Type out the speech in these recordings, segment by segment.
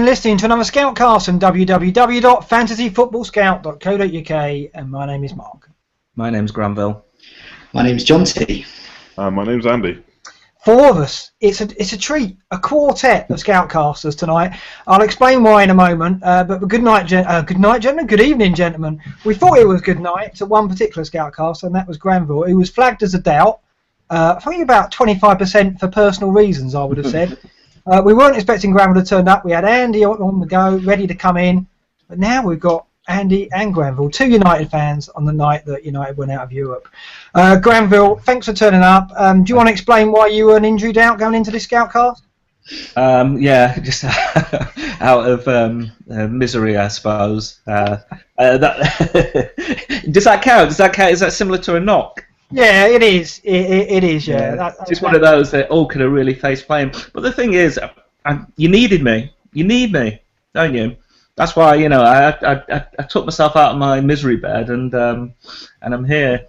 again listening to another Scoutcast on www.fantasyfootballscout.co.uk, and my name is Mark. My name's Granville. My name's John T. My name's Andy. Four of us. It's a treat, a quartet of Scoutcasters tonight. I'll explain why in a moment. But good night, gentlemen. Good evening, gentlemen. We thought it was good night to one particular Scoutcaster, and that was Granville, who was flagged as a doubt. I think about 25% for personal reasons, I would have said. We weren't expecting Granville to turn up. We had Andy on the go, ready to come in. But now we've got Andy and Granville, two United fans on the night that United went out of Europe. Granville, thanks for turning up. Do you want to explain why you were an injury doubt going into this Scoutcast? Yeah, just out of misery, I suppose. Does that count? Is that similar to a knock? Yeah, it is. It is, yeah. It's just one of those that all could have really face playing. But the thing is, you needed me. You need me, don't you? That's why, I took myself out of my misery bed and I'm here.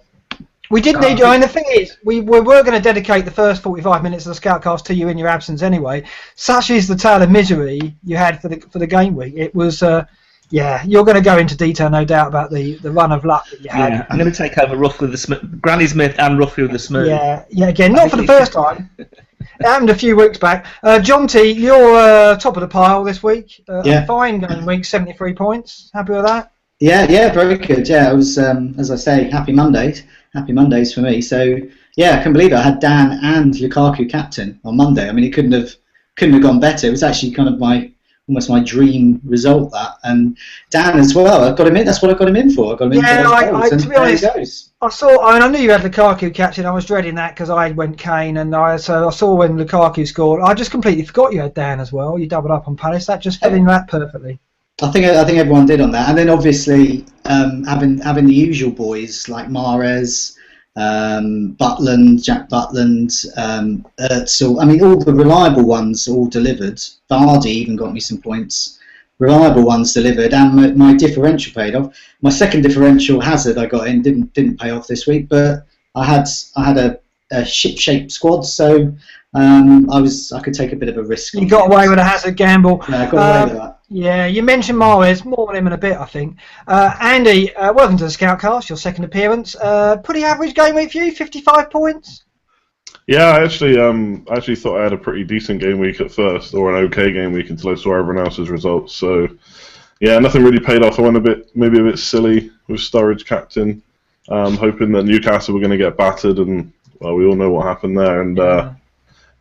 We did need you. I mean, the thing is, we were going to dedicate the first 45 minutes of the Scoutcast to you in your absence anyway. Such is the tale of misery you had for the game week. It was... yeah, you're going to go into detail, no doubt, about the run of luck that you had. Yeah, I'm going to take over roughly with the Granny Smith and roughly with the Smith. Yeah, again, not for the first time. It happened a few weeks back. John T, you're top of the pile this week. Yeah. Fine going week, 73 points. Happy with that? Yeah, very good. Yeah, it was, as I say, happy Mondays. Happy Mondays for me. So, yeah, I can believe it. I had Dan and Lukaku captain on Monday. I mean, it couldn't have gone better. It was actually kind of almost my dream result, that, and Dan as well. I got him in. That's what I got him in for. I got him in for those goals, to be honest, I knew you had Lukaku captain. I was dreading that because I went Kane, and I saw when Lukaku scored. I just completely forgot you had Dan as well. You doubled up on Palace. That just fell in that perfectly. I think everyone did on that, and then obviously having the usual boys like Mahrez, Butland, Jack Butland, Özil. I mean, all the reliable ones all delivered. Vardy even got me some points. Reliable ones delivered, and my differential paid off. My second differential, Hazard, I got in, didn't pay off this week, but I had a ship-shaped squad, so I could take a bit of a risk. You got away with a Hazard gamble. Yeah, I got away with that. Yeah, you mentioned Mahrez, more on him in a bit, I think. Andy, welcome to the Scoutcast, your second appearance. Pretty average game week for you, 55 points? Yeah, I actually thought I had a pretty decent game week at first, or an okay game week until I saw everyone else's results. So, yeah, nothing really paid off. I went maybe a bit silly with Sturridge captain, hoping that Newcastle were going to get battered, and well, we all know what happened there. And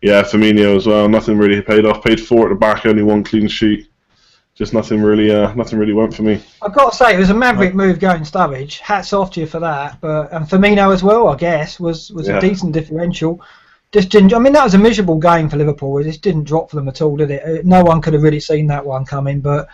yeah, Firmino as well. Nothing really paid off. Paid 4 at the back, only 1 clean sheet. Just nothing really went for me. I've got to say, it was a maverick move going Sturridge. Hats off to you for that. And Firmino as well, I guess, was a decent differential. Just didn't. I mean, that was a miserable game for Liverpool. It just didn't drop for them at all, did it? No one could have really seen that one coming. But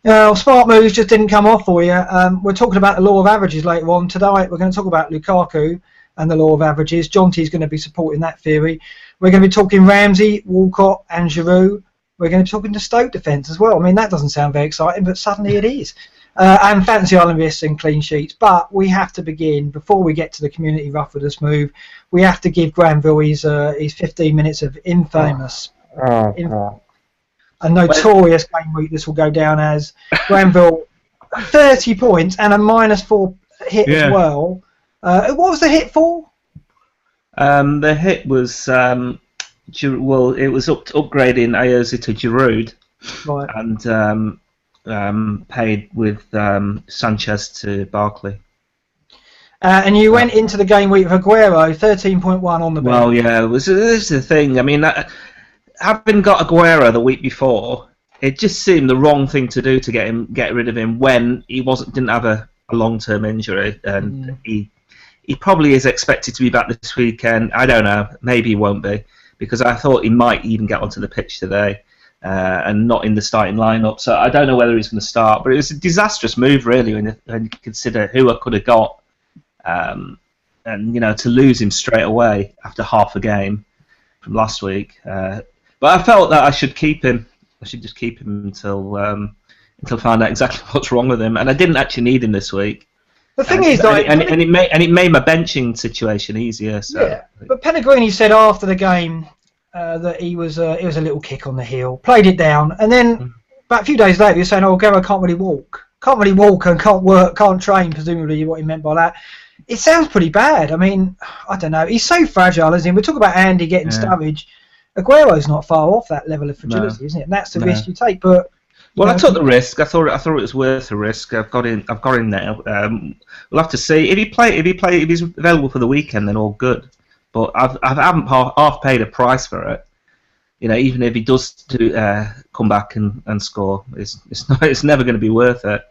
smart moves just didn't come off for you. We're talking about the law of averages later on. Tonight we're going to talk about Lukaku and the law of averages. John T's going to be supporting that theory. We're going to be talking Ramsey, Walcott, and Giroud. We're going to be talking to Stoke defence as well. I mean, that doesn't sound very exciting, but suddenly it is. And Fantasy Island risks and clean sheets. But we have to begin, before we get to the community rough with us move, we have to give Granville his 15 minutes of infamous, a notorious game week this will go down as. Granville, 30 points and a -4 hit as well. What was the hit for? The hit was... well, it was upgrading Ayoze to Giroud, right, and paid with Sanchez to Barkley. And you went into the game week with Aguero, 13.1 on the bench. Well, yeah, this is the thing. I mean, having got Aguero the week before, it just seemed the wrong thing to do to get rid of him when he didn't have a long-term injury, and he probably is expected to be back this weekend. I don't know, maybe he won't be, because I thought he might even get onto the pitch today and not in the starting lineup. So I don't know whether he's going to start. But it was a disastrous move, really, when you consider who I could have got. And, to lose him straight away after half a game from last week. But I felt that I should keep him. I should just keep him until I find out exactly what's wrong with him. And I didn't actually need him this week. The thing is, it made my benching situation easier. So. Yeah, but Pellegrini said after the game that it was a little kick on the heel, played it down, and then But a few days later, you're saying, "Oh, Guerrero can't really walk and can't work, can't train." Presumably, what he meant by that. It sounds pretty bad. I mean, I don't know. He's so fragile, isn't he? We talk about Andy getting Sturridge. Aguero's not far off that level of fragility, isn't it? And that's the risk you take. But I took the risk. I thought it was worth the risk. I've got him now. We'll have to see if he's available for the weekend. Then all good. But I haven't half paid a price for it. Even if he does come back and score, it's never going to be worth it.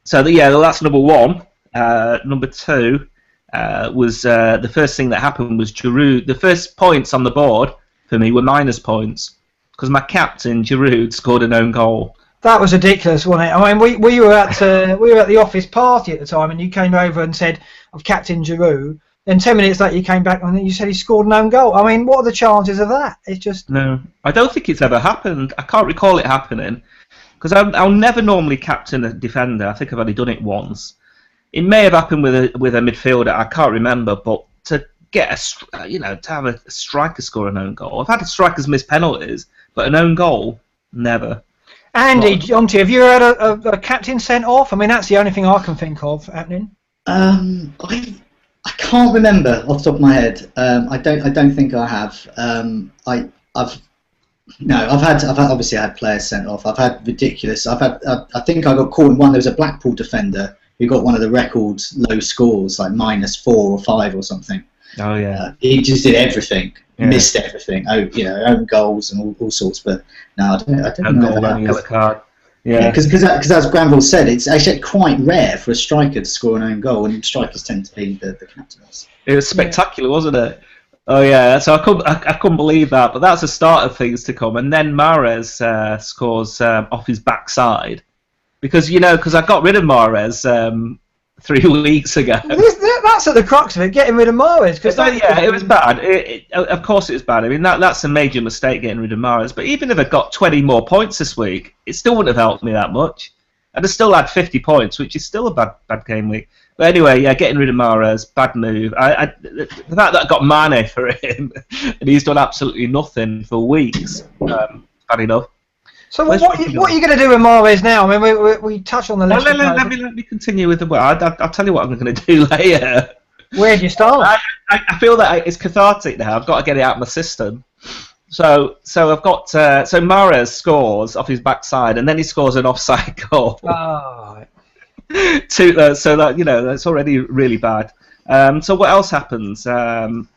So that's number one. Number two was the first thing that happened was Giroud. The first points on the board for me were minus points because my captain Giroud scored an own goal. That was ridiculous, wasn't it? I mean, we were at the office party at the time, and you came over and said, "I've captained Giroud." Then 10 minutes later, you came back and you said he scored an own goal. I mean, what are the chances of that? It's just no. I don't think it's ever happened. I can't recall it happening because I'll never normally captain a defender. I think I've only done it once. It may have happened with a midfielder. I can't remember, but to get to have a striker score an own goal. I've had strikers miss penalties, but an own goal, never. Andy, Jonty, have you had a captain sent off? I mean, that's the only thing I can think of happening. I can't remember off the top of my head. I don't think I have. I've obviously had players sent off. I've had ridiculous. I think I got caught in one. There was a Blackpool defender who got one of the record low scores, like -4 or 5 or something. Oh yeah. He just did everything, missed everything. Own goals and all sorts. But no, I don't know. Yellow card. Yeah, because as Granville said, it's actually quite rare for a striker to score an own goal, and strikers tend to be the captains. It was spectacular, wasn't it? Oh yeah, so I couldn't believe that, but that's the start of things to come. And then Mahrez scores off his backside, because I got rid of Mahrez 3 weeks ago. That's at the crux of it, getting rid of Mahrez. It was bad. Of course it was bad. I mean, that's a major mistake, getting rid of Mahrez. But even if I got 20 more points this week, it still wouldn't have helped me that much. I'd have still had 50 points, which is still a bad game week. But anyway, getting rid of Mahrez, bad move. The fact that I got Mane for him, and he's done absolutely nothing for weeks, bad enough. So what are you going to do with Mahrez now? I mean, we touched on the list. Let me continue with the. I'll tell you what I'm going to do later. Where do you start? I feel that it's cathartic now. I've got to get it out of my system. So I've got so Mahrez scores off his backside, and then he scores an offside goal. Oh. So that that's already really bad. So what else happens? Giroud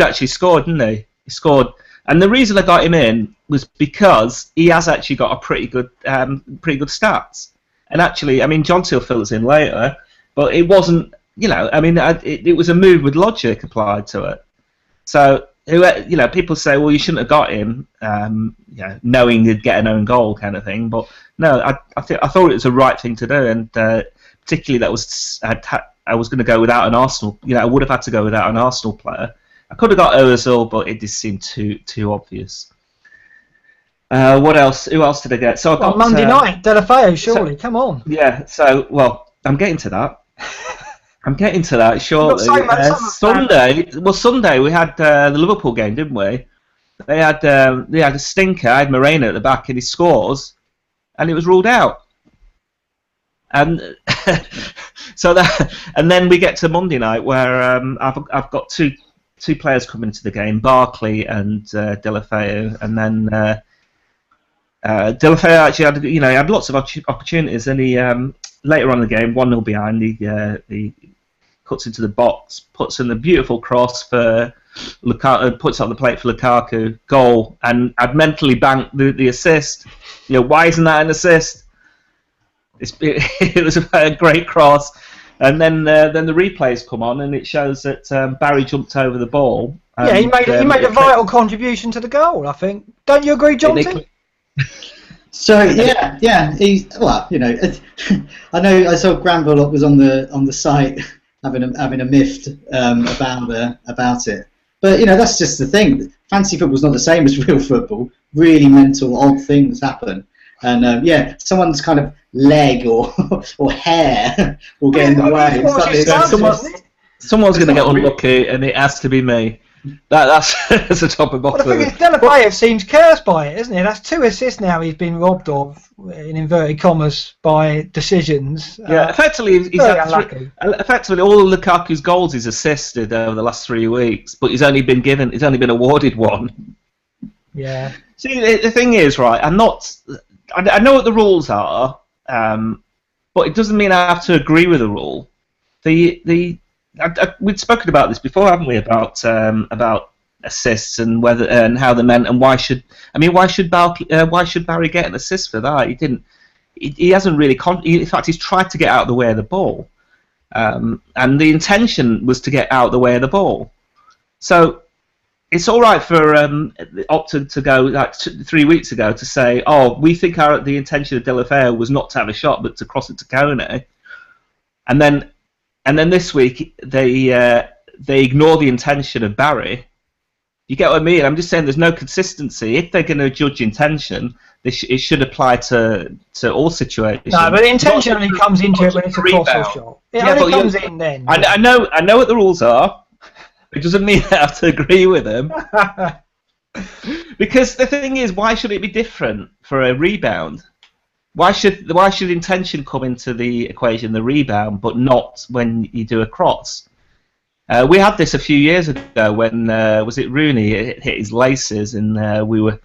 actually scored, didn't he? He scored. And the reason I got him in was because he has actually got a pretty good stats. And actually, I mean, Jonty will fill us in later, but it wasn't, it was a move with logic applied to it. So, people say, well, you shouldn't have got him, knowing you'd get an own goal kind of thing. But no, I thought it was the right thing to do, and particularly I was going to go without an Arsenal. I would have had to go without an Arsenal player. I could have got Ozil, but it just seemed too obvious. What else? Who else did I get? So I got Monday night, Delafeu, surely. Come on. Yeah. So I'm getting to that. Shortly. Sunday we had the Liverpool game, didn't we? They had a stinker. I had Moreno at the back, and he scores, and it was ruled out. And and then we get to Monday night where I've got two players coming into the game, Barkley and Delafeu, and then Delafeu actually had lots of opportunities, and he later on in the game, 1-0 behind, he cuts into the box, puts in the beautiful cross for Lukaku, puts on the plate for Lukaku, goal, and I'd mentally banked the assist. Why isn't that an assist? It was a great cross. And then the replays come on, and it shows that Barry jumped over the ball. Yeah, he made a vital contribution to the goal, I think. Don't you agree, Jonty? So yeah. I know I saw Granville was on the site having a miffed about it. But that's just the thing. Fantasy football's not the same as real football. Really mental, odd things happen. And someone's kind of leg or hair will get in the way. Someone's going to get unlucky, and it has to be me. That's the top and Well, bottom. the thing is, Delafeu seems cursed by it, isn't he? That's 2 assists now he's been robbed of, in inverted commas, by decisions. Yeah, effectively, he's very had unlucky. effectively all of Lukaku's goals he's assisted over the last 3 weeks, but he's only been awarded 1. Yeah. See, the thing is, right? I know what the rules are, but it doesn't mean I have to agree with the rule. We'd spoken about this before, haven't we? About assists and whether and how they're meant, and why should Barry get an assist for that? He didn't. He hasn't really. In fact, he's tried to get out of the way of the ball, and the intention was to get out of the way of the ball. So it's all right for Opta to go like 3 weeks ago to say, "Oh, we think the intention of Delafeu was not to have a shot, but to cross it to Kone," and then this week they ignore the intention of Barry. You get what I mean? I'm just saying there's no consistency. If they're going to judge intention, it should apply to all situations. No, but the intention only comes into it when it's a cross or shot. It only comes in then. I know what the rules are. It doesn't mean I have to agree with them. Because the thing is, why should it be different for a rebound? Why should intention come into the equation, the rebound, but not when you do a cross? We had this a few years ago when was it Rooney hit his laces and we were.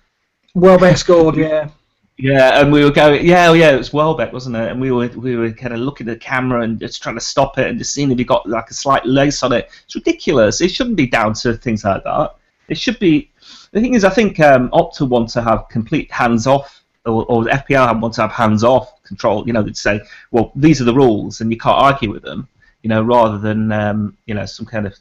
Welbeck scored, yeah. Yeah, and we were going. Yeah, it was Welbeck, wasn't it? And we were kind of looking at the camera and just trying to stop it and just seeing if he got like a slight lace on it. It's ridiculous. It shouldn't be down to things like that. It should be. The thing is, I think Opta want to have complete hands off, or the FPL want to have hands off control. You know, they'd say, well, these are the rules, and you can't argue with them. You know, rather than some kind of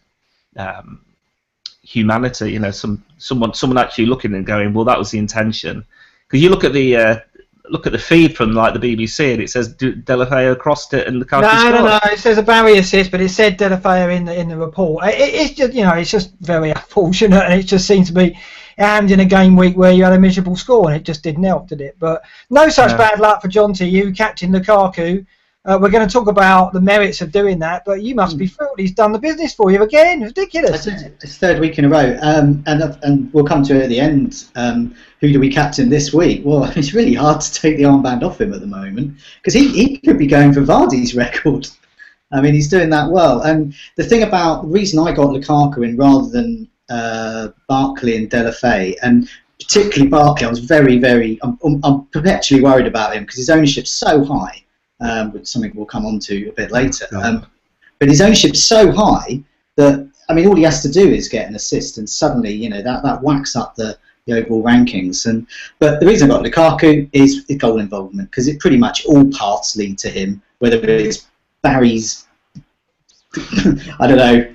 humanity. You know, someone actually looking and going, well, that was the intention. Because you look at the feed from like the BBC and it says Delafeu crossed it and Lukaku scored. No. It says a Barry assist, but it said Delafeu in the report. It's just it's just very unfortunate, and it just seems to be happened in a game week where you had a miserable score and it just didn't help, did it? But no such bad luck for John T. You, Captain Lukaku. We're going to talk about the merits of doing that, but you must be thrilled he's done the business for you again. Ridiculous. It's 3rd week in a row, and we'll come to it at the end. Who do we captain this week? Well, it's really hard to take the armband off him at the moment because he could be going for Vardy's record. I mean, he's doing that well. And the reason I got Lukaku in rather than Barkley and Delafeu, and particularly Barkley, I was I'm perpetually worried about him because his ownership's so high. Which is something we'll come on to a bit later. But his ownership's so high that, I mean, all he has to do is get an assist and suddenly, that whacks up the overall rankings. But the reason I got Lukaku is goal involvement, because it pretty much all paths lead to him, whether it's Barry's, I don't know,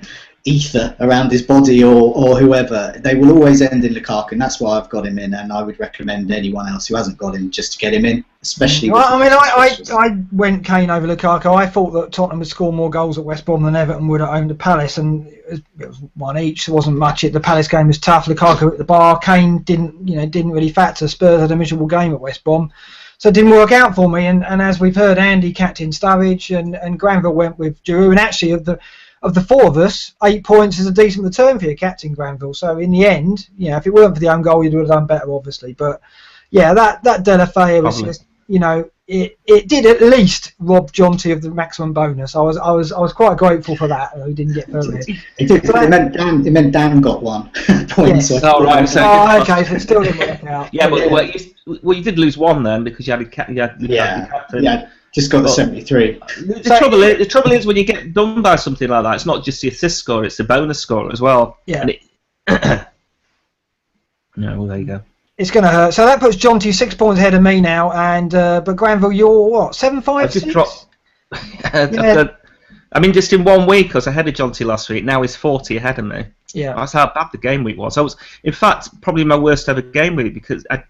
ether around his body or whoever, they will always end in Lukaku, and that's why I've got him in, and I would recommend anyone else who hasn't got him just to get him in, especially. Well, I went Kane over Lukaku. I thought that Tottenham would score more goals at West Brom than Everton would at home to Palace, and it was 1 each. There wasn't much. The Palace game was tough. Lukaku at the bar. Kane didn't really factor. Spurs had a miserable game at West Brom. So it didn't work out for me, and as we've heard, Andy captain Sturridge and Granville went with Giroud, and actually of the 4 of us, 8 points is a decent return for your captain, Granville. So in the end, if it weren't for the own goal, you'd have done better, obviously. But yeah, that Delafeu was just, it did at least rob John T of the maximum bonus. I was quite grateful for that. He didn't get further. It did. It meant Dan got 1 point. Yes. Oh, right. Okay, so it still didn't work out. Yeah, but you did lose 1 then because you had captain. Yeah. Just got the 73. The trouble is when you get done by something like that, it's not just the assist score; it's the bonus score as well. Yeah. Well, there you go. It's going to hurt. So that puts John T 6 points ahead of me now, and but Granville, you're what 7-5? 6? I mean, just in 1 week, I was ahead of John T last week. Now he's 40 ahead of me. Yeah. That's how bad the game week was. I was, in fact, probably my worst ever game week because I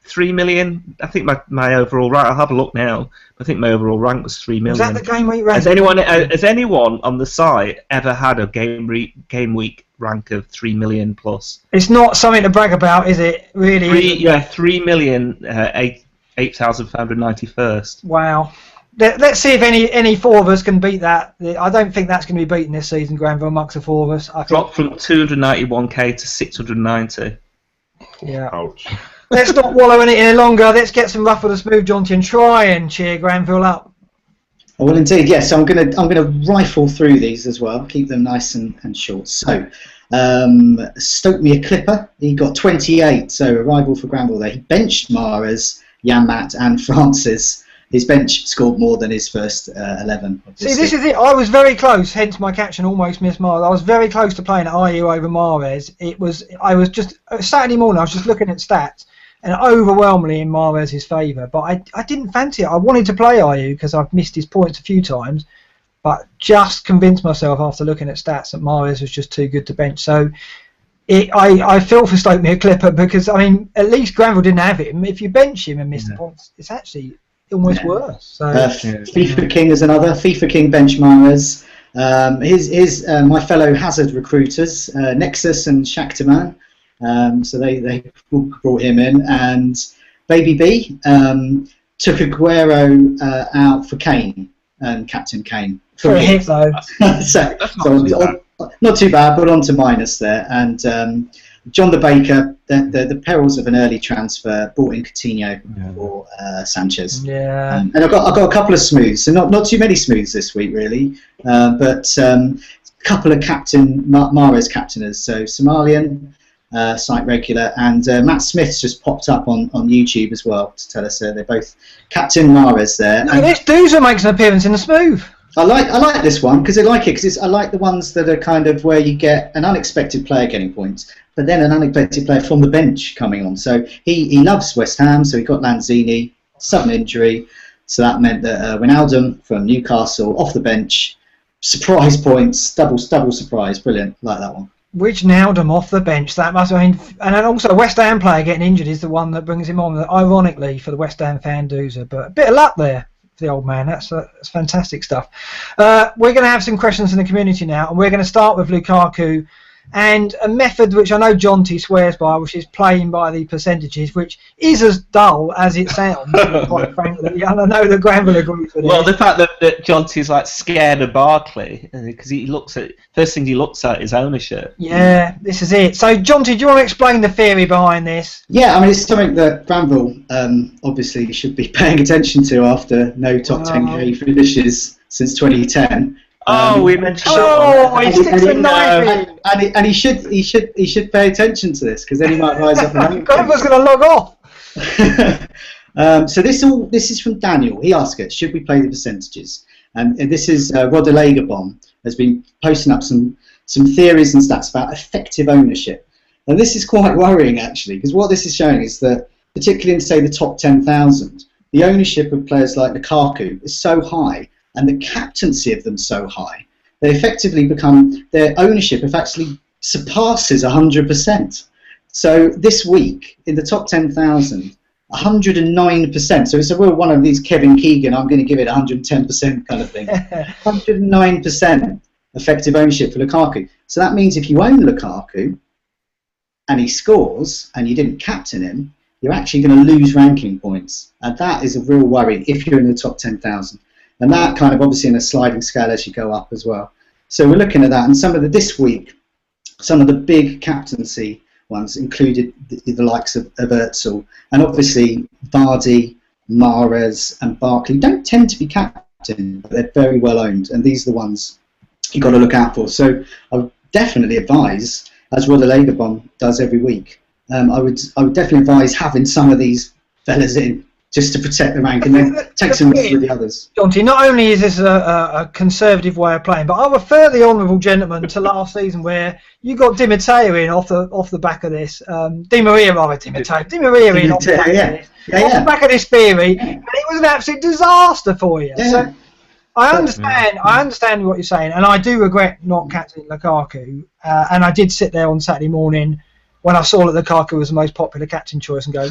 3 million. I think my overall rank. I'll have a look now. I think my overall rank was 3 million. Was that the game week rank? Has anyone on the site ever had a game week rank of 3 million plus? It's not something to brag about, is it? Really? 3 million 8,591st. Wow. let's see if any four of us can beat that. I don't think that's going to be beaten this season, Granville, amongst the four of us. Dropped from 291k to 690. Yeah. Ouch. Let's not wallow in it any longer. Let's get some rough with the smooth, Jonty, and try and cheer Granville up. Oh, well, indeed, yes. So I'm gonna rifle through these as well. Keep them nice and short. So, Stoke me a clipper. He got 28. So a rival for Granville there. He benched Mahrez, Janmaat, and Francis. His bench scored more than his first 11. Obviously. See, this is it. I was very close. Hence my caption almost missed Mahrez. I was very close to playing at IU over Mahrez. I was just Saturday morning. I was just looking at stats. And overwhelmingly in Mahrez's favour, but I didn't fancy it. I wanted to play IU because I've missed his points a few times, but just convinced myself after looking at stats that Mahrez was just too good to bench. So I feel for Stoke me a clipper because, I mean, at least Granville didn't have him. If you bench him and miss the points, it's actually almost worse. So FIFA King is another. FIFA King bench Mahrez. My fellow Hazard recruiters, Nexus and Shakhtarman. So they brought him in, and Baby B took Aguero out for Kane, Captain Kane. For a hit though. so not too bad, but on to minus there. And John the Baker, the perils of an early transfer, brought in Coutinho for Sanchez. Yeah. And I've got a couple of smooths, so not too many smooths this week really, but a couple of Mahrez captainers. So Somalian. Site regular, and Matt Smith's just popped up on YouTube as well to tell us they're both Captain Mahrez there. No, this Doozer makes an appearance in the smooth. I like this one because I like the ones that are kind of where you get an unexpected player getting points, but then an unexpected player from the bench coming on. So he loves West Ham, so he got Lanzini, sudden injury, so that meant that Wijnaldum from Newcastle off the bench, surprise points, double surprise, brilliant, like that one. Wijnaldum off the bench, that must and then also a West Ham player getting injured is the one that brings him on, ironically, for the West Ham fan Doozer. But a bit of luck there for the old man. That's fantastic stuff. We're going to have some questions in the community now, and we're going to start with Lukaku and a method which I know Jonty swears by, which is playing by the percentages, which is as dull as it sounds, quite frankly. And I know that Granville agrees with it. Well, the fact that Jonty's like scared of Barkley because he looks at first thing he looks at is ownership. Yeah, this is it. So, Jonty, do you want to explain the theory behind this? Yeah, I mean it's something that Granville obviously should be paying attention to after no top 10k finishes since 2010. We mentioned. He sticks with 90. And he should pay attention to this because then he might rise up. Granville's going to log off. So this is from Daniel. He asked us, should we play the percentages? And this is Rodelegabon has been posting up some theories and stats about effective ownership. And this is quite worrying actually, because what this is showing is that particularly in say the top 10,000, the ownership of players like Lukaku is so high, and the captaincy of them so high, they effectively become, their ownership actually surpasses 100%. So this week, in the top 10,000, 109%, so it's a real one of these Kevin Keegan, I'm going to give it 110% kind of thing. 109% effective ownership for Lukaku. So that means if you own Lukaku, and he scores, and you didn't captain him, you're actually going to lose ranking points. And that is a real worry if you're in the top 10,000. And that kind of obviously in a sliding scale as you go up as well. So we're looking at that, and some of the big captaincy ones included the likes of Özil, and obviously Vardy, Mahrez, and Barkley don't tend to be captain, but they're very well owned, and these are the ones you've got to look out for. So I would definitely advise, as Rodelegabon does every week, I would definitely advise having some of these fellas in, just to protect the rank and then take some risks with the others. Jonty, not only is this a conservative way of playing, but I refer the honourable gentleman to last season where you got Di Matteo in off the back of this. Di Maria in off the back of the back of this theory, and it was an absolute disaster for you. Yeah. So I understand what you're saying, and I do regret not captaining Lukaku. And I did sit there on Saturday morning when I saw that Lukaku was the most popular captain choice and go,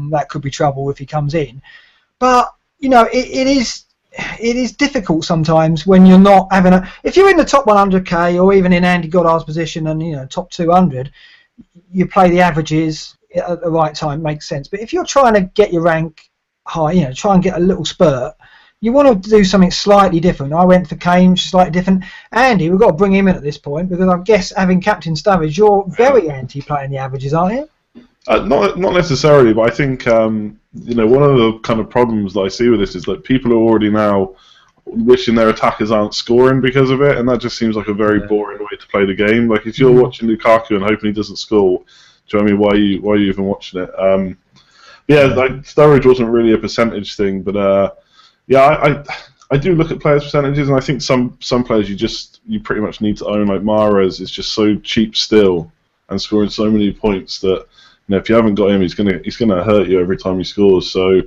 that could be trouble if he comes in. But, you know, it is difficult sometimes when you're not having if you're in the top 100k or even in Andy Goddard's position and, you know, top 200, you play the averages at the right time, makes sense. But if you're trying to get your rank high, you know, try and get a little spurt, you want to do something slightly different. I went for Kane, which is slightly different. Andy, we've got to bring him in at this point because I guess having captain Sturridge, you're very anti playing the averages, aren't you? Not necessarily, but I think one of the kind of problems that I see with this is that people are already now wishing their attackers aren't scoring because of it, and that just seems like a very boring way to play the game. Like if you're watching Lukaku and hoping he doesn't score, do you know what I mean? Why are you even watching it? Like Sturridge wasn't really a percentage thing, but I do look at players' percentages, and I think some players you pretty much need to own. Like Mahrez is just so cheap still and scoring so many points that if you haven't got him, he's gonna hurt you every time he scores. So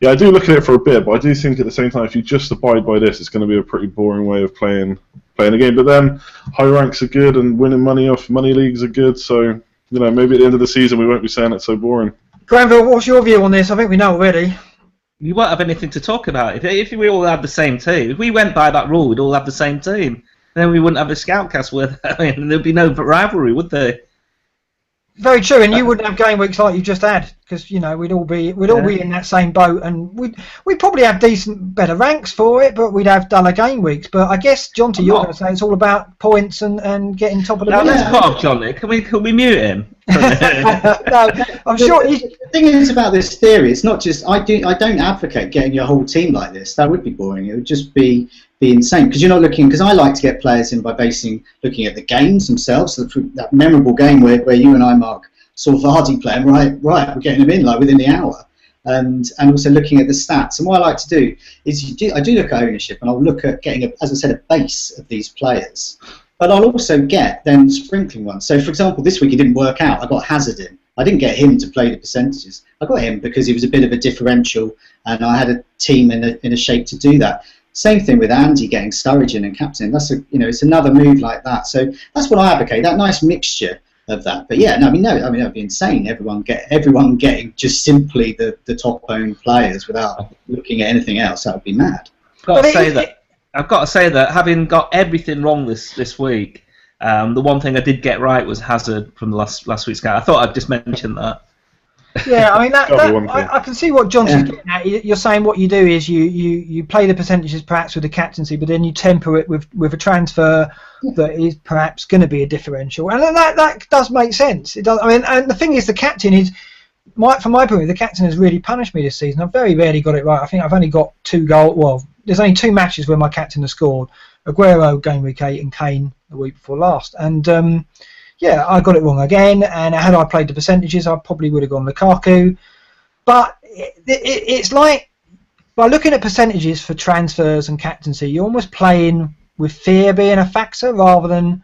yeah, I do look at it for a bit, but I do think at the same time, if you just abide by this, it's going to be a pretty boring way of playing the game. But then high ranks are good, and winning money off money leagues are good. So maybe at the end of the season, we won't be saying it's so boring. Granville, what's your view on this? I think we know already. You won't have anything to talk about. If we all had the same team, if we went by that rule, we'd all have the same team. Then we wouldn't have a Scoutcast with. There'd be no rivalry, would there? Very true, and you wouldn't have game weeks like you just had, because we'd all be in that same boat, and we'd probably have better ranks for it, but we'd have duller game weeks. But I guess Jonty, you're going to say it's all about points and getting top of the league. Now let's cut off Jonty. Can we mute him? No, I'm sure. The thing is about this theory, it's not just I don't advocate getting your whole team like this. That would be boring. It would just be insane, because you're not looking. Because I like to get players in by looking at the games themselves. So that memorable game where you and I, Mark, saw Vardy playing. Right, we're getting him in like within the hour, and also looking at the stats. And what I like to do is I do look at ownership, and I'll look at getting as I said, a base of these players. But I'll also get then sprinkling ones. So for example, this week it didn't work out. I got Hazard in. I didn't get him to play the percentages. I got him because he was a bit of a differential, and I had a team in a shape to do that. Same thing with Andy getting Sturridge in and captain. That's it's another move like that. So that's what I advocate. That nice mixture of that. But yeah, that'd be insane. Everyone getting just simply the top owned players without looking at anything else. That would be mad. I've got to say that having got everything wrong this week, the one thing I did get right was Hazard from the last week's game. I thought I'd just mention that. Yeah, I mean I can see what John's getting at. You're saying what you do is you play the percentages perhaps with the captaincy, but then you temper it with a transfer that is perhaps going to be a differential, and that does make sense. It does. I mean, and the thing is, the captain is, from my point of view, the captain has really punished me this season. I've very rarely got it right. I think I've only got 2 goals. Well, there's only 2 matches where my captain has scored: Aguero game week 8 and Kane the week before last, and. Yeah, I got it wrong again, and had I played the percentages, I probably would have gone Lukaku. But it's like, by looking at percentages for transfers and captaincy, you're almost playing with fear being a factor rather than,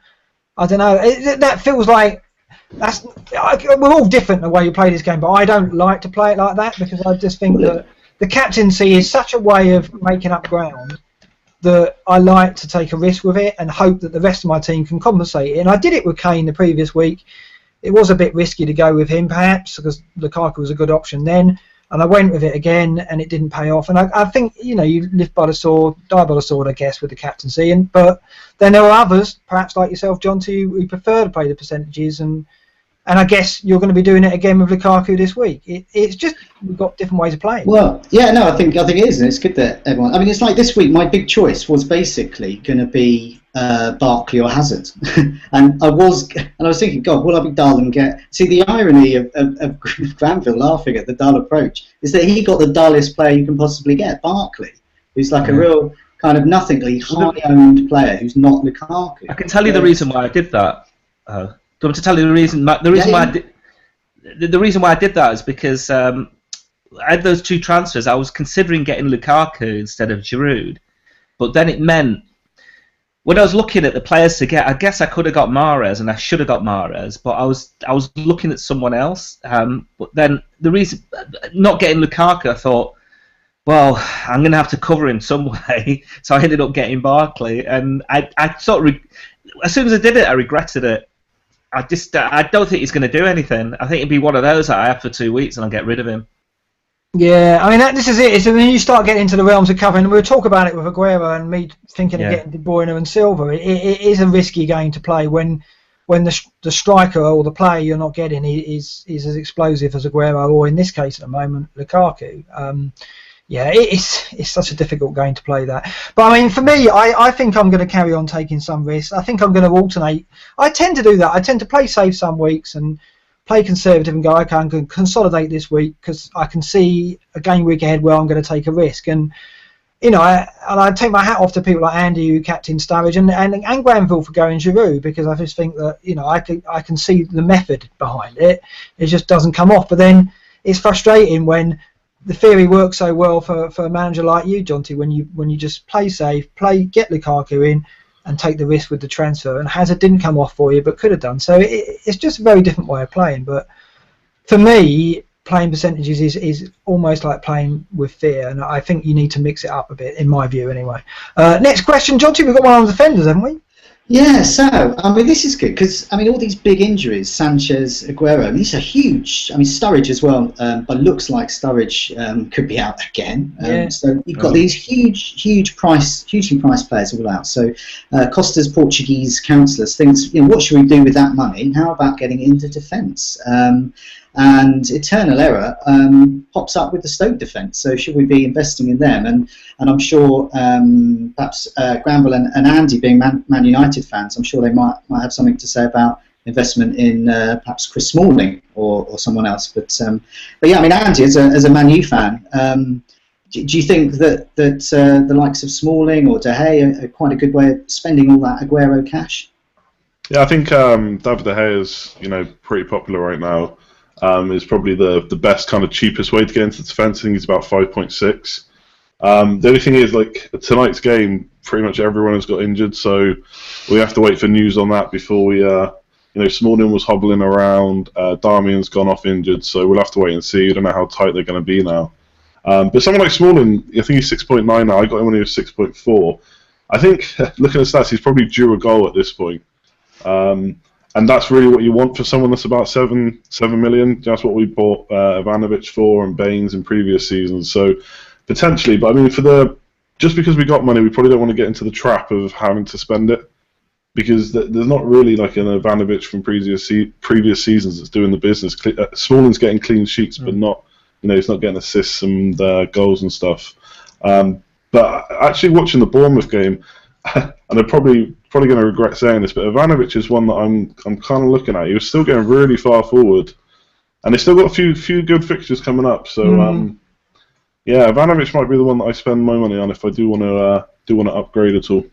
I don't know, that feels like, we're all different in the way you play this game, but I don't like to play it like that, because I just think that the captaincy is such a way of making up ground that I like to take a risk with it and hope that the rest of my team can compensate it. And I did it with Kane the previous week. It was a bit risky to go with him, perhaps, because Lukaku was a good option then. And I went with it again, and it didn't pay off. And I think, you live by the sword, die by the sword, I guess, with the captaincy. But then there are others, perhaps like yourself, John, who prefer to play the percentages. And I guess you're going to be doing it again with Lukaku this week. It's just we've got different ways of playing. Well, yeah, no, I think it is, and it's good that everyone. I mean, it's like this week. My big choice was basically going to be Barkley or Hazard, and I was thinking, God, will I be dull and get? See, the irony of Granville laughing at the dull approach is that he got the dullest player you can possibly get, Barkley, who's like a real kind of nothingly high-owned player who's not Lukaku. I can tell you the reason why I did that. Do you want me to tell you the reason? The reason why I did. The reason why I did that is because I had those 2 transfers. I was considering getting Lukaku instead of Giroud, but then it meant when I was looking at the players to get, I guess I could have got Mahrez and I should have got Mahrez, but I was looking at someone else. But then the reason not getting Lukaku, I thought, well, I'm going to have to cover him some way, so I ended up getting Barkley, and I sort of as soon as I did it, I regretted it. I don't think he's going to do anything. I think it'd be one of those that I have for 2 weeks and I'll get rid of him. Yeah, I mean, this is it. It's when you start getting into the realms of covering, and we'll talk about it with Aguero and me thinking of getting De Bruyne and Silva. It is a risky game to play when the striker or the player you're not getting is as explosive as Aguero, or in this case at the moment, Lukaku. Yeah, it's such a difficult game to play that. But I mean, for me, I think I'm going to carry on taking some risks. I think I'm going to alternate. I tend to do that. I tend to play safe some weeks and play conservative and go, okay, I'm going to consolidate this week because I can see a game week ahead where I'm going to take a risk. And I take my hat off to people like Andy who captain Sturridge and Granville for going Giroud, because I just think that I can see the method behind it. It just doesn't come off. But then it's frustrating when the theory works so well for a manager like you, Jonty, when you just play safe, get Lukaku in, and take the risk with the transfer. And Hazard didn't come off for you, but could have done. So it's just a very different way of playing. But for me, playing percentages is almost like playing with fear, and I think you need to mix it up a bit, in my view, anyway. Next question, Jonty. We've got one on the defenders, haven't we? Yeah, so, I mean, this is good, because, I mean, all these big injuries, Sanchez, Aguero, these are huge. I mean, Sturridge as well, but looks like Sturridge could be out again. So you've got these hugely priced players all out. So Costa's Portuguese counsellors thinks, what should we do with that money? How about getting into defence? And Eternal Error pops up with the Stoke defence. So should we be investing in them? And I'm sure perhaps Granville and Andy, being Man United fans, I'm sure they might have something to say about investment in perhaps Chris Smalling or someone else. But yeah, I mean, Andy, as a Man U fan, do you think that the likes of Smalling or De Gea are quite a good way of spending all that Aguero cash? Yeah, I think David De Gea is pretty popular right now. Is probably the best kind of cheapest way to get into defence. I think he's about 5.6. The only thing is, like, tonight's game, pretty much everyone has got injured, so we have to wait for news on that before we. Smalling was hobbling around. Darmian's gone off injured, so we'll have to wait and see. I don't know how tight they're going to be now. But someone like Smalling, I think he's 6.9 now. I got him when he was 6.4. I think, looking at the stats, he's probably due a goal at this point. And that's really what you want for someone that's about 7 million. That's what we bought Ivanovic for and Baines in previous seasons. So potentially, but I mean, just because we got money, we probably don't want to get into the trap of having to spend it, because there's not really like an Ivanovic from previous seasons that's doing the business. Smalling's getting clean sheets, but not, he's not getting assists and goals and stuff. But actually, watching the Bournemouth game, and I'm probably going to regret saying this, but Ivanovic is one that I'm kind of looking at. He was still going really far forward, and they've still got a few good fixtures coming up. So Ivanovic might be the one that I spend my money on if I do want to upgrade at all.